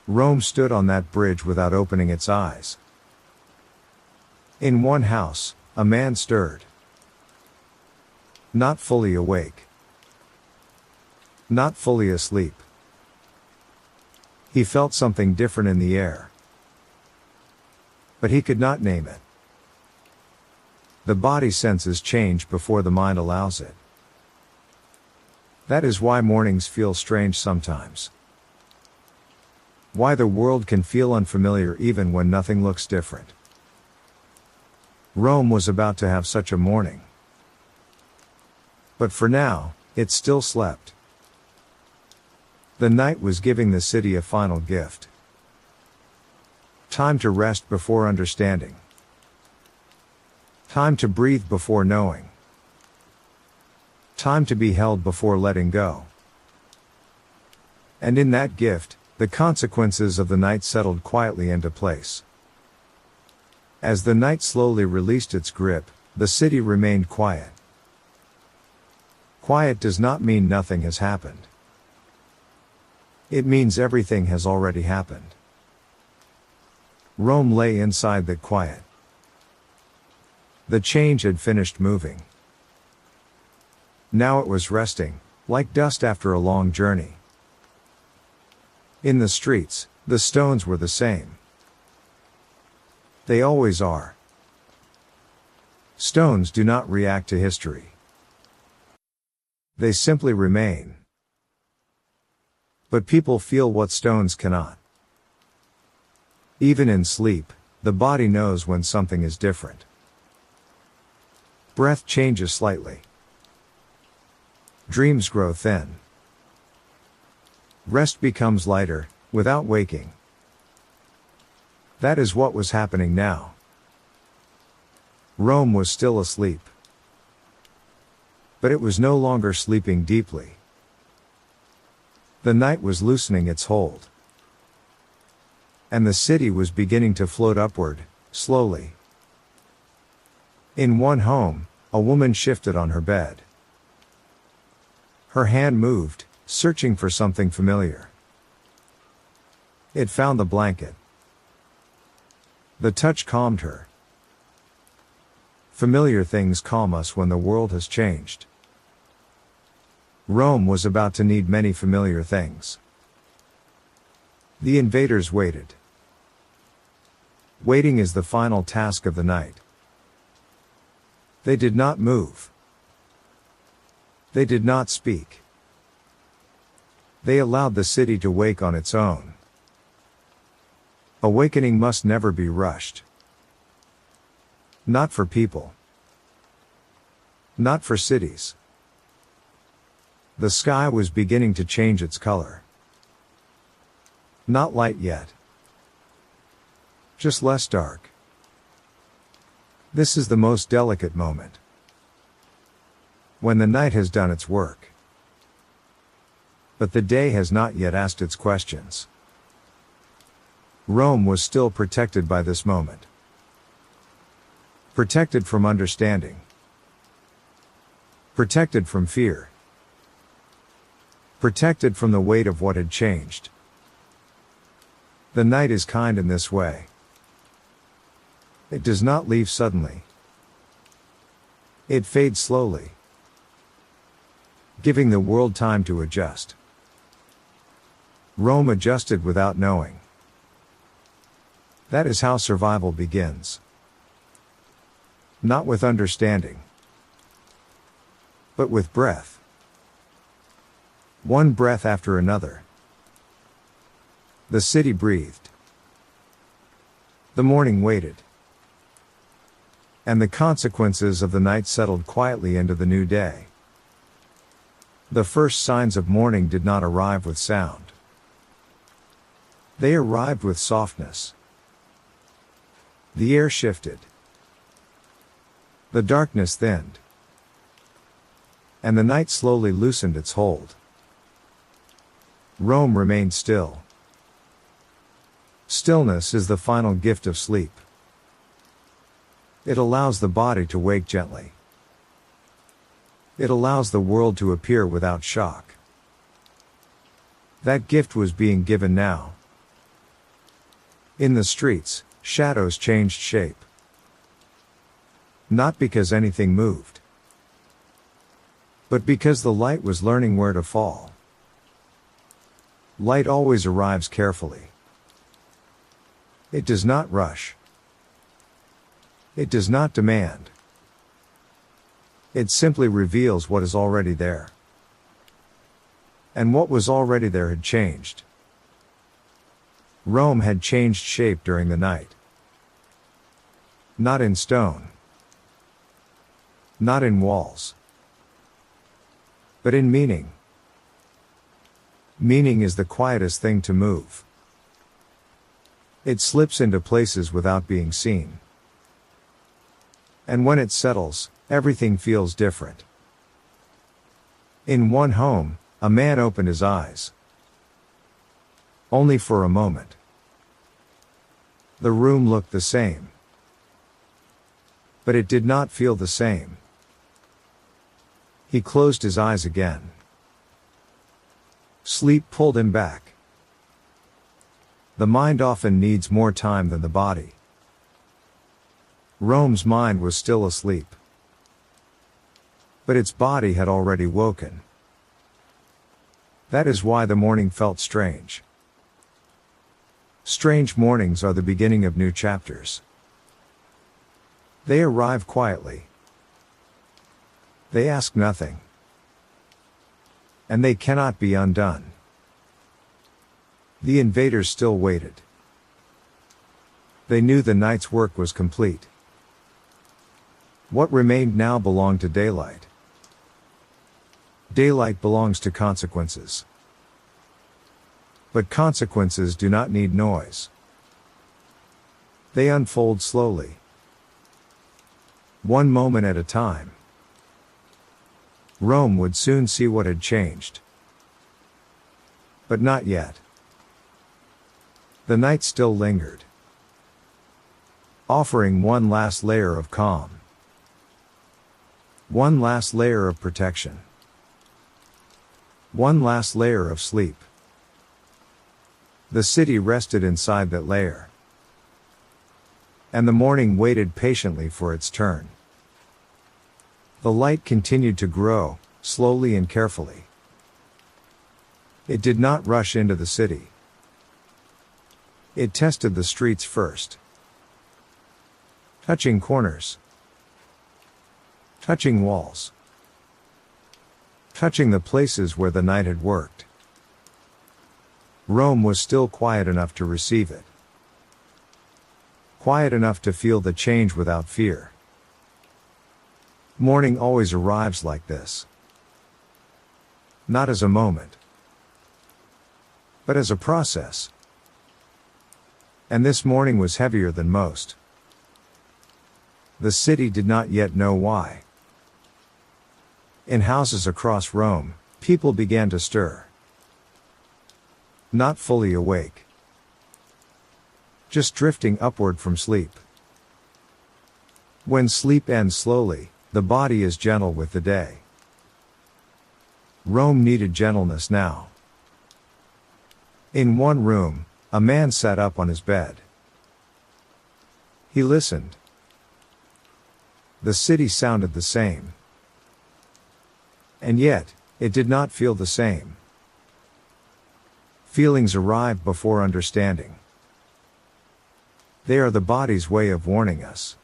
Rome stood on that bridge without opening its eyes. In one house, a man stirred. Not fully awake. Not fully asleep. He felt something different in the air. But he could not name it. The body senses change before the mind allows it. That is why mornings feel strange sometimes. Why the world can feel unfamiliar even when nothing looks different. Rome was about to have such a morning. But for now, it still slept. The night was giving the city a final gift. Time to rest before understanding. Time to breathe before knowing. Time to be held before letting go. And in that gift, the consequences of the night settled quietly into place. As the night slowly released its grip, the city remained quiet. Quiet does not mean nothing has happened. It means everything has already happened. Rome lay inside that quiet. The change had finished moving. Now it was resting, like dust after a long journey. In the streets, the stones were the same. They always are. Stones do not react to history. They simply remain. But people feel what stones cannot. Even in sleep, the body knows when something is different. Breath changes slightly. Dreams grow thin. Rest becomes lighter, without waking. That is what was happening now. Rome was still asleep. But it was no longer sleeping deeply. The night was loosening its hold. And the city was beginning to float upward, slowly. In one home, a woman shifted on her bed. Her hand moved, searching for something familiar. It found the blanket. The touch calmed her. Familiar things calm us when the world has changed. Rome was about to need many familiar things. The invaders waited. Waiting is the final task of the night. They did not move. They did not speak. They allowed the city to wake on its own. Awakening must never be rushed. Not for people. Not for cities. The sky was beginning to change its color. Not light yet. Just less dark. This is the most delicate moment. When the night has done its work. But the day has not yet asked its questions. Rome was still protected by this moment. Protected from understanding. Protected from fear. Protected from the weight of what had changed. The night is kind in this way. It does not leave suddenly. It fades slowly, giving the world time to adjust. Rome adjusted without knowing. That is how survival begins. Not with understanding, but with breath. One breath after another. The city breathed. The morning waited. And the consequences of the night settled quietly into the new day. The first signs of morning did not arrive with sound. They arrived with softness. The air shifted. The darkness thinned. And the night slowly loosened its hold. Rome remained still. Stillness is the final gift of sleep. It allows the body to wake gently. It allows the world to appear without shock. That gift was being given now. In the streets, shadows changed shape. Not because anything moved, but because the light was learning where to fall. Light always arrives carefully. It does not rush. It does not demand. It simply reveals what is already there. And what was already there had changed. Rome had changed shape during the night. Not in stone. Not in walls. But in meaning. Meaning is the quietest thing to move. It slips into places without being seen. And when it settles, everything feels different. In one home, a man opened his eyes. Only for a moment. The room looked the same. But it did not feel the same. He closed his eyes again. Sleep pulled him back. The mind often needs more time than the body. Rome's mind was still asleep. But its body had already woken. That is why the morning felt strange. Strange mornings are the beginning of new chapters. They arrive quietly. They ask nothing. And they cannot be undone. The invaders still waited. They knew the night's work was complete. What remained now belonged to daylight. Daylight belongs to consequences. But consequences do not need noise. They unfold slowly. One moment at a time. Rome would soon see what had changed. But not yet. The night still lingered, offering one last layer of calm. One last layer of protection. One last layer of sleep. The city rested inside that layer. And the morning waited patiently for its turn. The light continued to grow, slowly and carefully. It did not rush into the city. It tested the streets first. Touching corners. touching walls, touching the places where the night had worked. Rome was still quiet enough to receive it. Quiet enough to feel the change without fear. Morning always arrives like this. Not as a moment, but as a process. And this morning was heavier than most. The city did not yet know why. In houses across Rome, people began to stir. Not fully awake. Just drifting upward from sleep. When sleep ends slowly, the body is gentle with the day. Rome needed gentleness now. In one room, a man sat up on his bed. He listened. The city sounded the same. And yet, it did not feel the same. Feelings arrive before understanding. They are the body's way of warning us.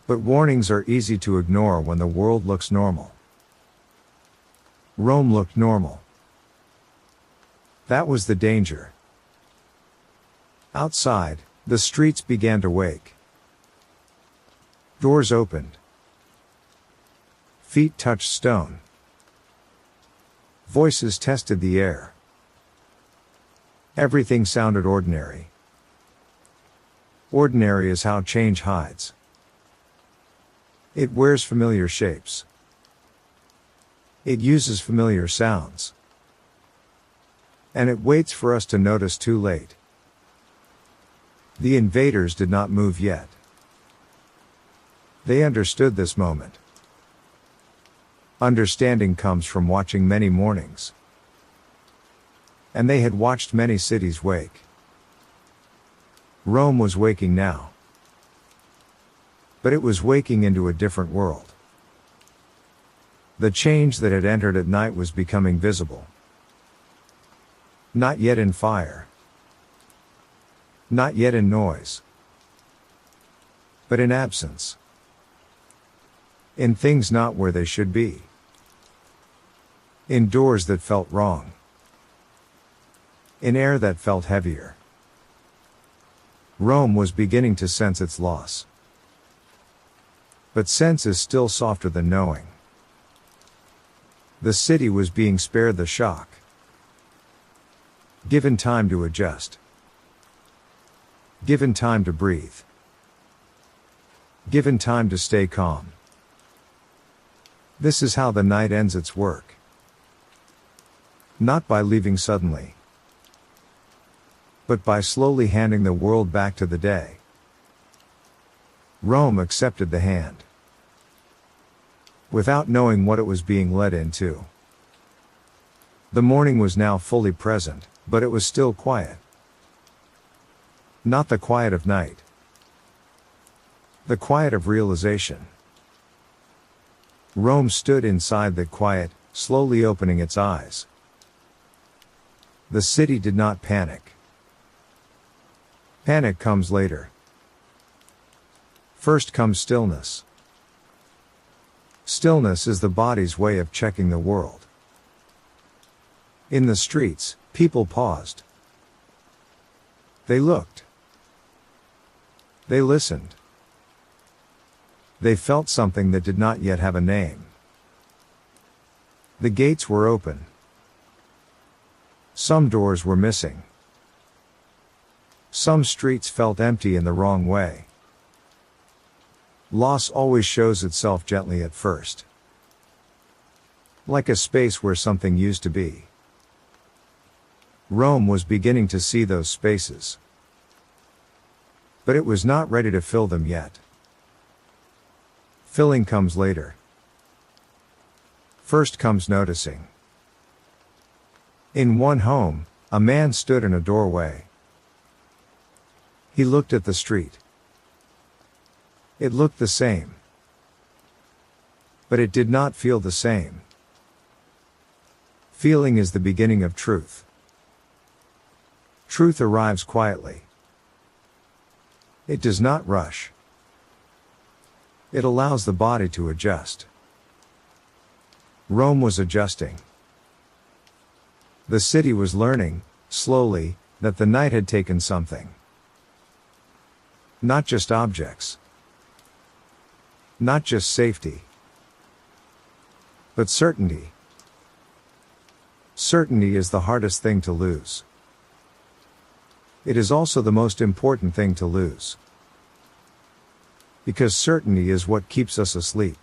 But warnings are easy to ignore when the world looks normal. Rome looked normal. That was the danger. Outside, the streets began to wake. Doors opened. Feet touched stone. Voices tested the air. Everything sounded ordinary. Ordinary is how change hides. It wears familiar shapes. It uses familiar sounds. And it waits for us to notice too late. The invaders did not move yet. They understood this moment. Understanding comes from watching many mornings. And they had watched many cities wake. Rome was waking now. But it was waking into a different world. The change that had entered at night was becoming visible. Not yet in fire. Not yet in noise. But in absence. In things not where they should be. In doors that felt wrong. In air that felt heavier. Rome was beginning to sense its loss. But sense is still softer than knowing. The city was being spared the shock. Given time to adjust. Given time to breathe. Given time to stay calm. This is how the night ends its work. Not by leaving suddenly, but by slowly handing the world back to the day. Rome accepted the hand. Without knowing what it was being led into. The morning was now fully present, but it was still quiet. Not the quiet of night. The quiet of realization. Rome stood inside that quiet, slowly opening its eyes. The city did not panic. Panic comes later. First comes stillness. Stillness is the body's way of checking the world. In the streets, people paused. They looked. They listened. They felt something that did not yet have a name. The gates were open. Some doors were missing. Some streets felt empty in the wrong way. Loss always shows itself gently at first. Like a space where something used to be. Rome was beginning to see those spaces. But it was not ready to fill them yet. Filling comes later. First comes noticing. In one home, a man stood in a doorway. He looked at the street. It looked the same. But it did not feel the same. Feeling is the beginning of truth. Truth arrives quietly. It does not rush. It allows the body to adjust. Rome was adjusting. The city was learning, slowly, that the night had taken something. Not just objects. Not just safety. But certainty. Certainty is the hardest thing to lose. It is also the most important thing to lose. Because certainty is what keeps us asleep.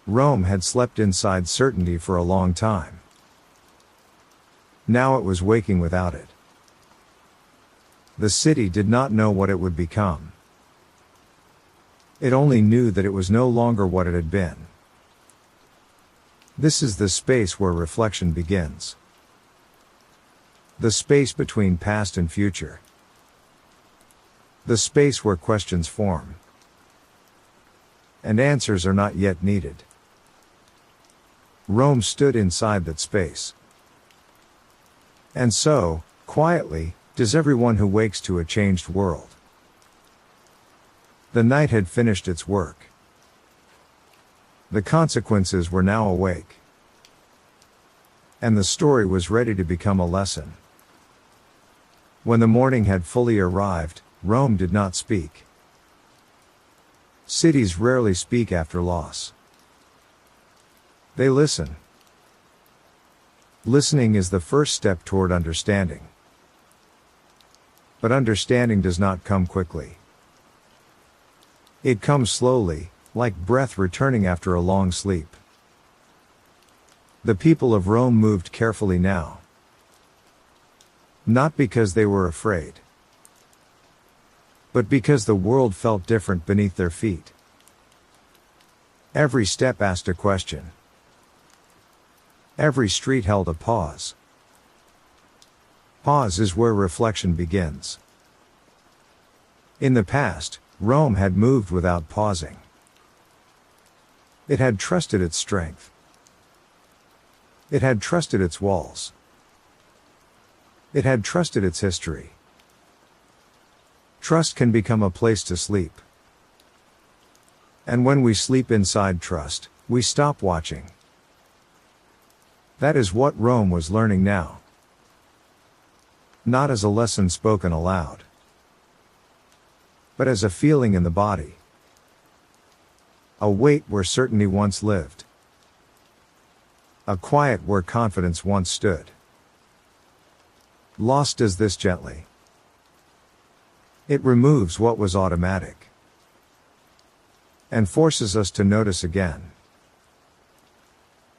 Rome had slept inside certainty for a long time. Now it was waking without it. The city did not know what it would become. It only knew that it was no longer what it had been. This is the space where reflection begins. The space between past and future. The space where questions form. And answers are not yet needed. Rome stood inside that space. And so, quietly, does everyone who wakes to a changed world. The night had finished its work. The consequences were now awake. And the story was ready to become a lesson. When the morning had fully arrived, Rome did not speak. Cities rarely speak after loss. They listen. Listening is the first step toward understanding. But understanding does not come quickly. It comes slowly, like breath returning after a long sleep. The people of Rome moved carefully now. Not because they were afraid, but because the world felt different beneath their feet. Every step asked a question. Every street held a pause. Pause is where reflection begins. In the past, Rome had moved without pausing. It had trusted its strength. It had trusted its walls. It had trusted its history. Trust can become a place to sleep. And when we sleep inside trust, we stop watching. That is what Rome was learning now. Not as a lesson spoken aloud, but as a feeling in the body. A wait where certainty once lived. A quiet where confidence once stood. Lost does this gently. It removes what was automatic. And forces us to notice again.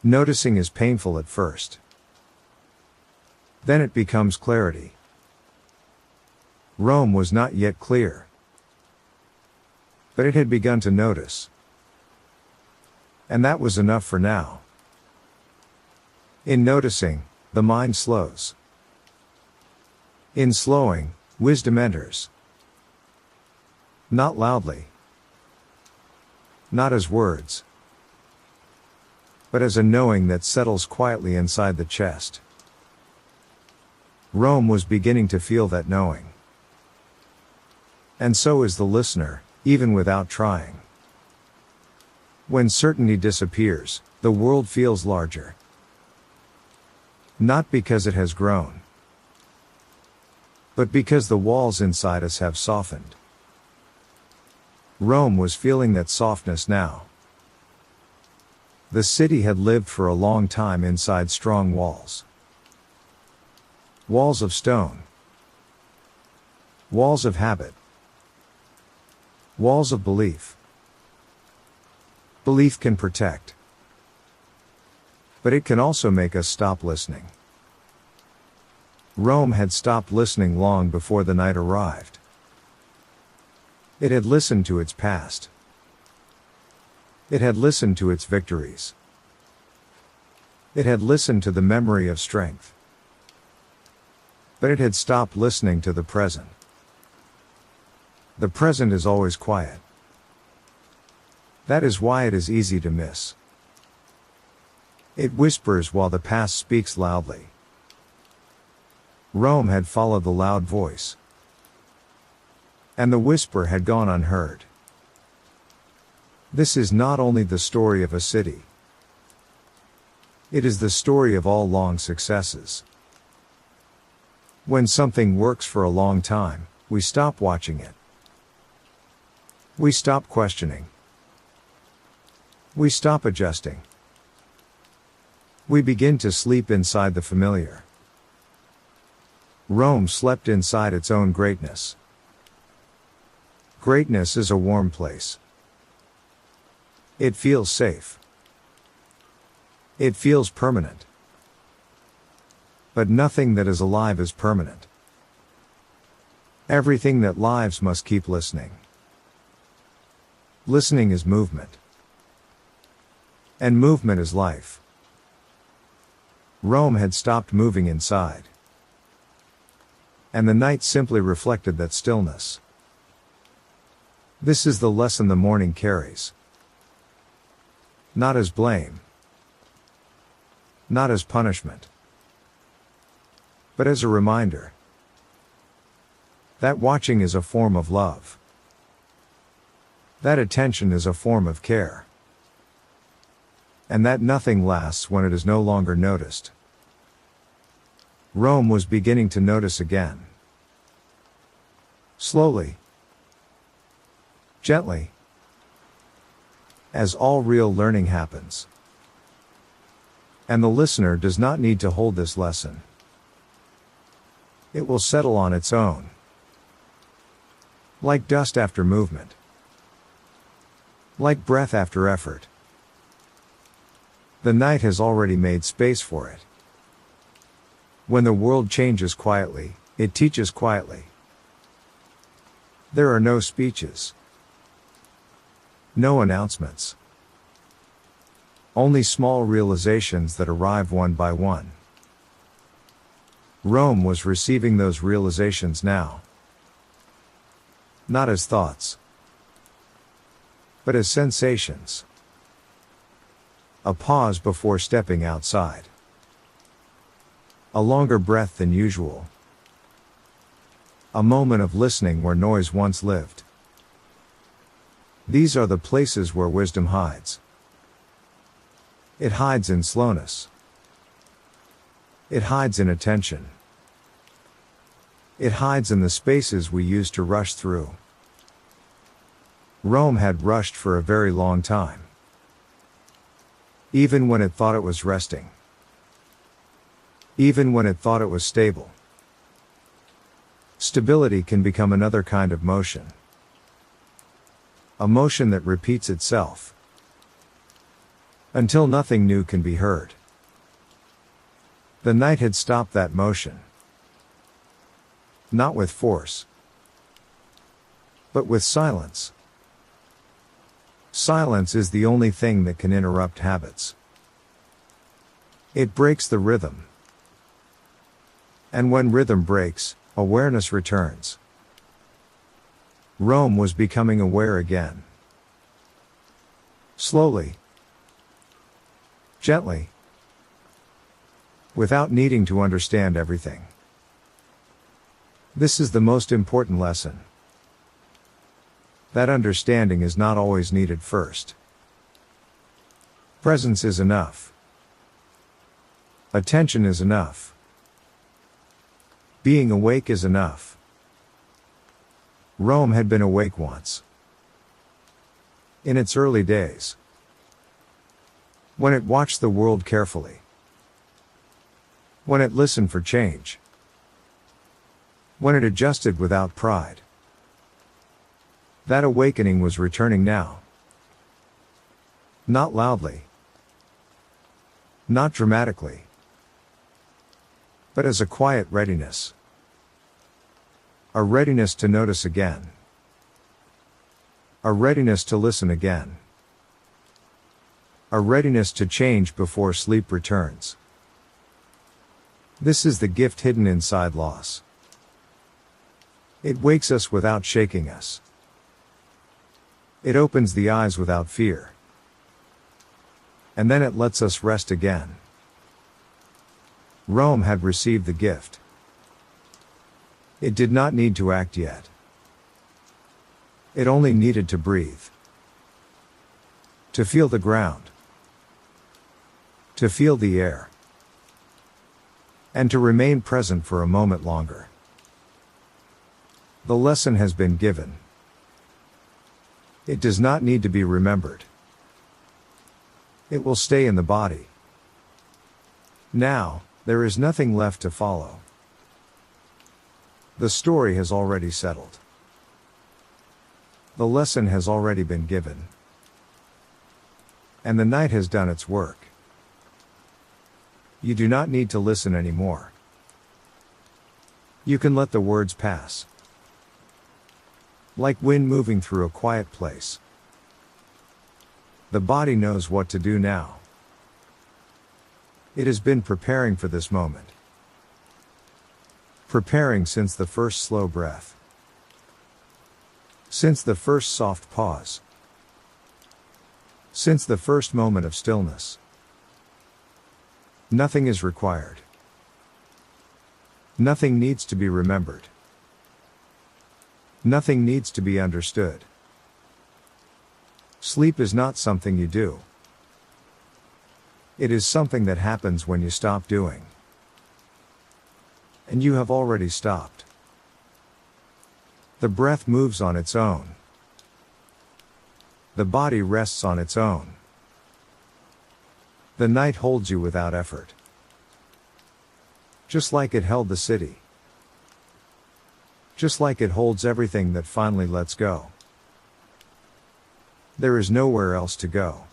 Noticing is painful at first. Then it becomes clarity. Rome was not yet clear. But it had begun to notice. And that was enough for now. In noticing, the mind slows. In slowing, wisdom enters. Not loudly. Not as words. But as a knowing that settles quietly inside the chest. Rome was beginning to feel that knowing. And so is the listener, even without trying. When certainty disappears, the world feels larger. Not because it has grown, but because the walls inside us have softened. Rome was feeling that softness now. The city had lived for a long time inside strong walls. Walls of stone. Walls of habit. Walls of belief. Belief can protect. But it can also make us stop listening. Rome had stopped listening long before the night arrived. It had listened to its past. It had listened to its victories. It had listened to the memory of strength. But it had stopped listening to the present. The present is always quiet. That is why it is easy to miss. It whispers while the past speaks loudly. Rome had followed the loud voice. And the whisper had gone unheard. This is not only the story of a city. It is the story of all long successes. When something works for a long time, we stop watching it. We stop questioning. We stop adjusting. We begin to sleep inside the familiar. Rome slept inside its own greatness. Greatness is a warm place. It feels safe. It feels permanent. But nothing that is alive is permanent. Everything that lives must keep listening. Listening is movement. And movement is life. Rome had stopped moving inside. And the night simply reflected that stillness. This is the lesson the morning carries. Not as blame. Not as punishment. But as a reminder that watching is a form of love. That attention is a form of care. And that nothing lasts when it is no longer noticed. Rome was beginning to notice again. Slowly. Gently. As all real learning happens. And the listener does not need to hold this lesson. It will settle on its own. Like dust after movement. Like breath after effort. The night has already made space for it. When the world changes quietly, it teaches quietly. There are no speeches. No announcements. Only small realizations that arrive one by one. Rome was receiving those realizations now. Not as thoughts, but as sensations. A pause before stepping outside. A longer breath than usual. A moment of listening where noise once lived. These are the places where wisdom hides. It hides in slowness. It hides in attention. It hides in the spaces we used to rush through. Rome had rushed for a very long time. Even when it thought it was resting. Even when it thought it was stable. Stability can become another kind of motion. A motion that repeats itself. Until nothing new can be heard. The night had stopped that motion. Not with force. But with silence. Silence is the only thing that can interrupt habits. It breaks the rhythm. And when rhythm breaks, awareness returns. Rome was becoming aware again. Slowly. Gently. Without needing to understand everything. This is the most important lesson. That understanding is not always needed first. Presence is enough. Attention is enough. Being awake is enough. Rome had been awake once. In its early days. When it watched the world carefully. When it listened for change. When it adjusted without pride. That awakening was returning now. Not loudly. Not dramatically. But as a quiet readiness. A readiness to notice again. A readiness to listen again. A readiness to change before sleep returns. This is the gift hidden inside loss. It wakes us without shaking us. It opens the eyes without fear. And then it lets us rest again. Rome had received the gift. It did not need to act yet. It only needed to breathe. To feel the ground. To feel the air. And to remain present for a moment longer. The lesson has been given. It does not need to be remembered. It will stay in the body. Now, there is nothing left to follow. The story has already settled. The lesson has already been given. And the night has done its work. You do not need to listen anymore. You can let the words pass. Like wind moving through a quiet place. The body knows what to do now. It has been preparing for this moment. Preparing since the first slow breath. Since the first soft pause. Since the first moment of stillness. Nothing is required. Nothing needs to be remembered. Nothing needs to be understood. Sleep is not something you do. It is something that happens when you stop doing. And you have already stopped. The breath moves on its own. The body rests on its own. The night holds you without effort. Just like it held the city. Just like it holds everything that finally lets go. There is nowhere else to go.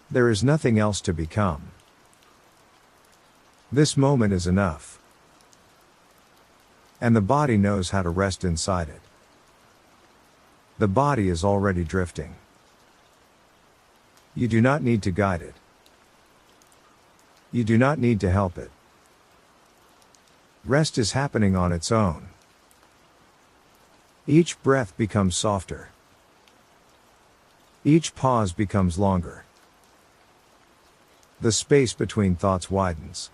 There is nothing else to become. This moment is enough. And the body knows how to rest inside it. The body is already drifting. You do not need to guide it. You do not need to help it. Rest is happening on its own. Each breath becomes softer. Each pause becomes longer. The space between thoughts widens.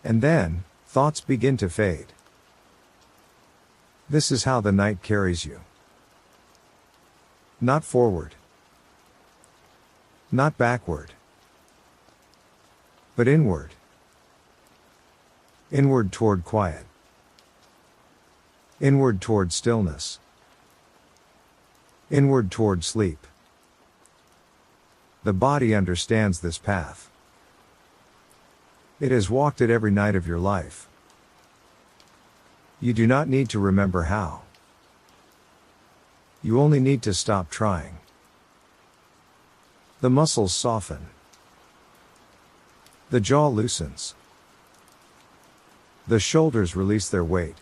And then, thoughts begin to fade. This is how the night carries you. Not forward. Not backward. But inward. Inward toward quiet. Inward toward stillness. Inward toward sleep. The body understands this path. It has walked it every night of your life. You do not need to remember how. You only need to stop trying. The muscles soften. The jaw loosens. The shoulders release their weight.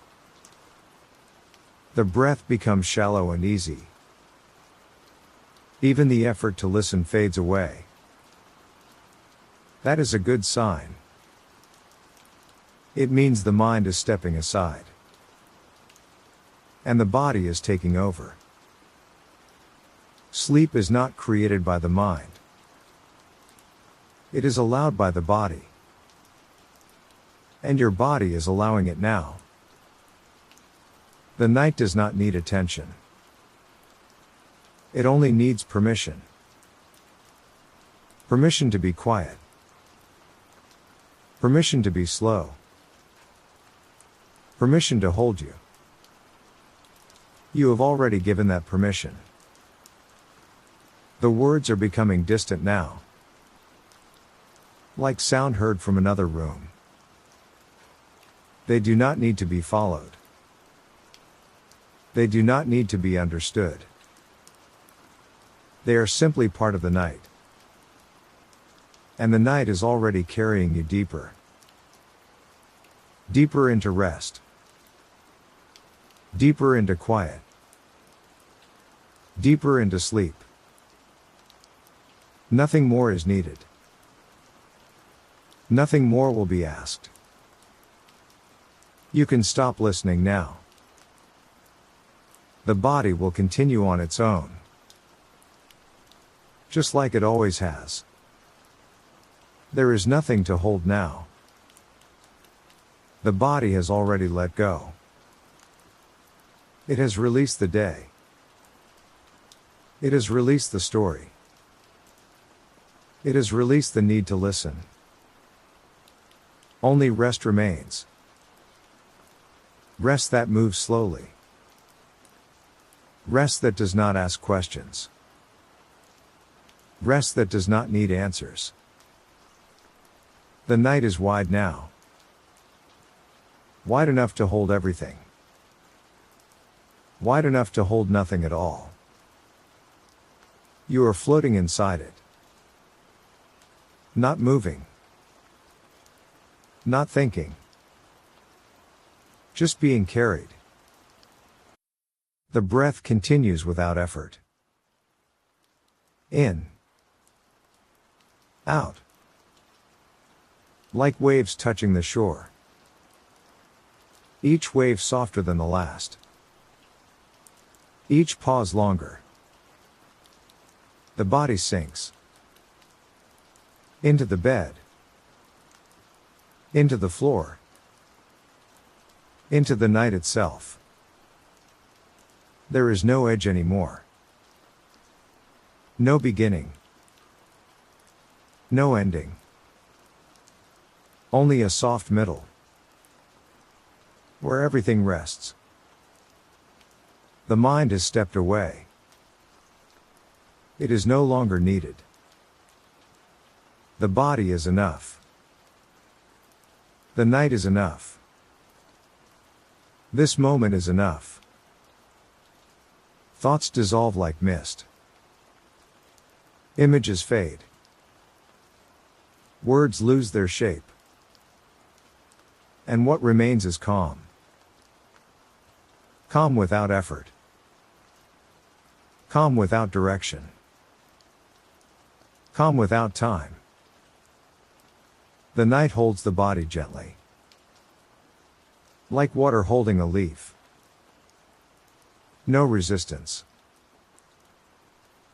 The breath becomes shallow and easy. Even the effort to listen fades away. That is a good sign. It means the mind is stepping aside. And the body is taking over. Sleep is not created by the mind. It is allowed by the body. And your body is allowing it now. The night does not need attention. It only needs permission. Permission to be quiet. Permission to be slow. Permission to hold you. You have already given that permission. The words are becoming distant now. Like sound heard from another room. They do not need to be followed. They do not need to be understood. They are simply part of the night. And the night is already carrying you deeper. Deeper into rest. Deeper into quiet. Deeper into sleep. Nothing more is needed. Nothing more will be asked. You can stop listening now. The body will continue on its own. Just like it always has. There is nothing to hold now. The body has already let go. It has released the day. It has released the story. It has released the need to listen. Only rest remains. Rest that moves slowly. Rest that does not ask questions. Rest that does not need answers. The night is wide now. Wide enough to hold everything. Wide enough to hold nothing at all. You are floating inside it. Not moving. Not thinking. Just being carried. The breath continues without effort. In. Out. Like waves touching the shore. Each wave softer than the last. Each pause longer. The body sinks. Into the bed. Into the floor. Into the night itself. There is no edge anymore. No beginning. No ending. Only a soft middle. Where everything rests. The mind has stepped away. It is no longer needed. The body is enough. The night is enough. This moment is enough. Thoughts dissolve like mist. Images fade. Words lose their shape. And what remains is calm. Calm without effort. Calm without direction. Calm without time. The night holds the body gently. Like water holding a leaf. No resistance.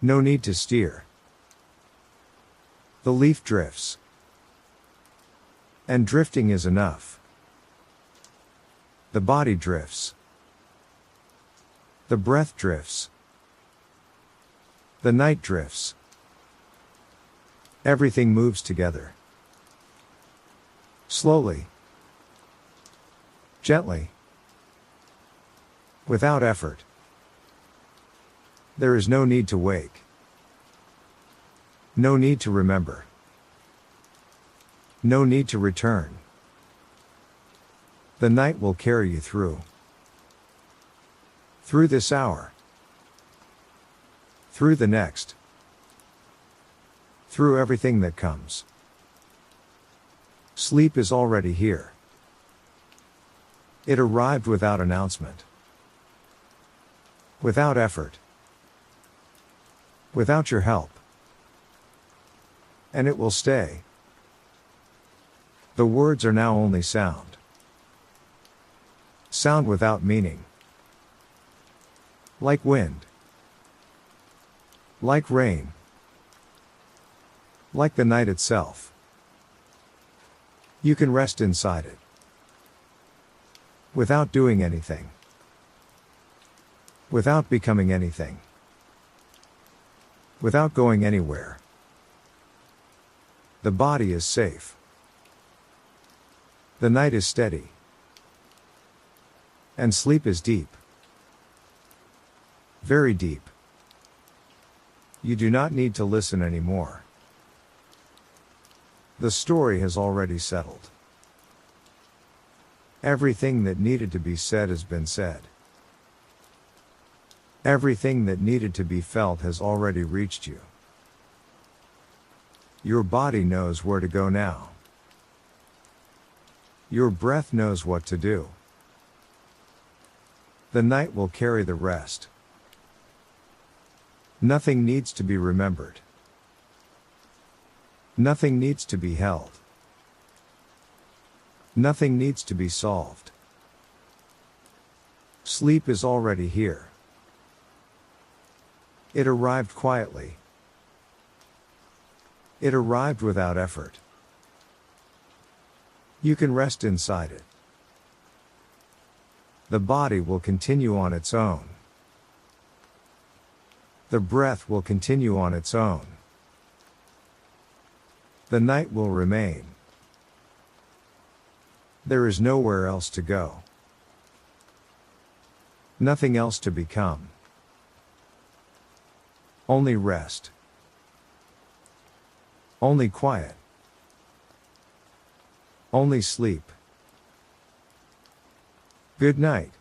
No need to steer. The leaf drifts. And drifting is enough. The body drifts. The breath drifts. The night drifts. Everything moves together. Slowly. Gently. Without effort. There is no need to wake. No need to remember. No need to return. The night will carry you through. Through this hour. Through the next. Through everything that comes. Sleep is already here. It arrived without announcement. Without effort. Without your help. And it will stay. The words are now only sound. Sound without meaning. Like wind. Like rain. Like the night itself. You can rest inside it. Without doing anything. Without becoming anything. Without going anywhere. The body is safe. The night is steady. And sleep is deep. Very deep. You do not need to listen anymore. The story has already settled. Everything that needed to be said has been said. Everything that needed to be felt has already reached you. Your body knows where to go now. Your breath knows what to do. The night will carry the rest. Nothing needs to be remembered. Nothing needs to be held. Nothing needs to be solved. Sleep is already here. It arrived quietly. It arrived without effort. You can rest inside it. The body will continue on its own. The breath will continue on its own. The night will remain. There is nowhere else to go. Nothing else to become. Only rest. Only quiet. Only sleep. Good night.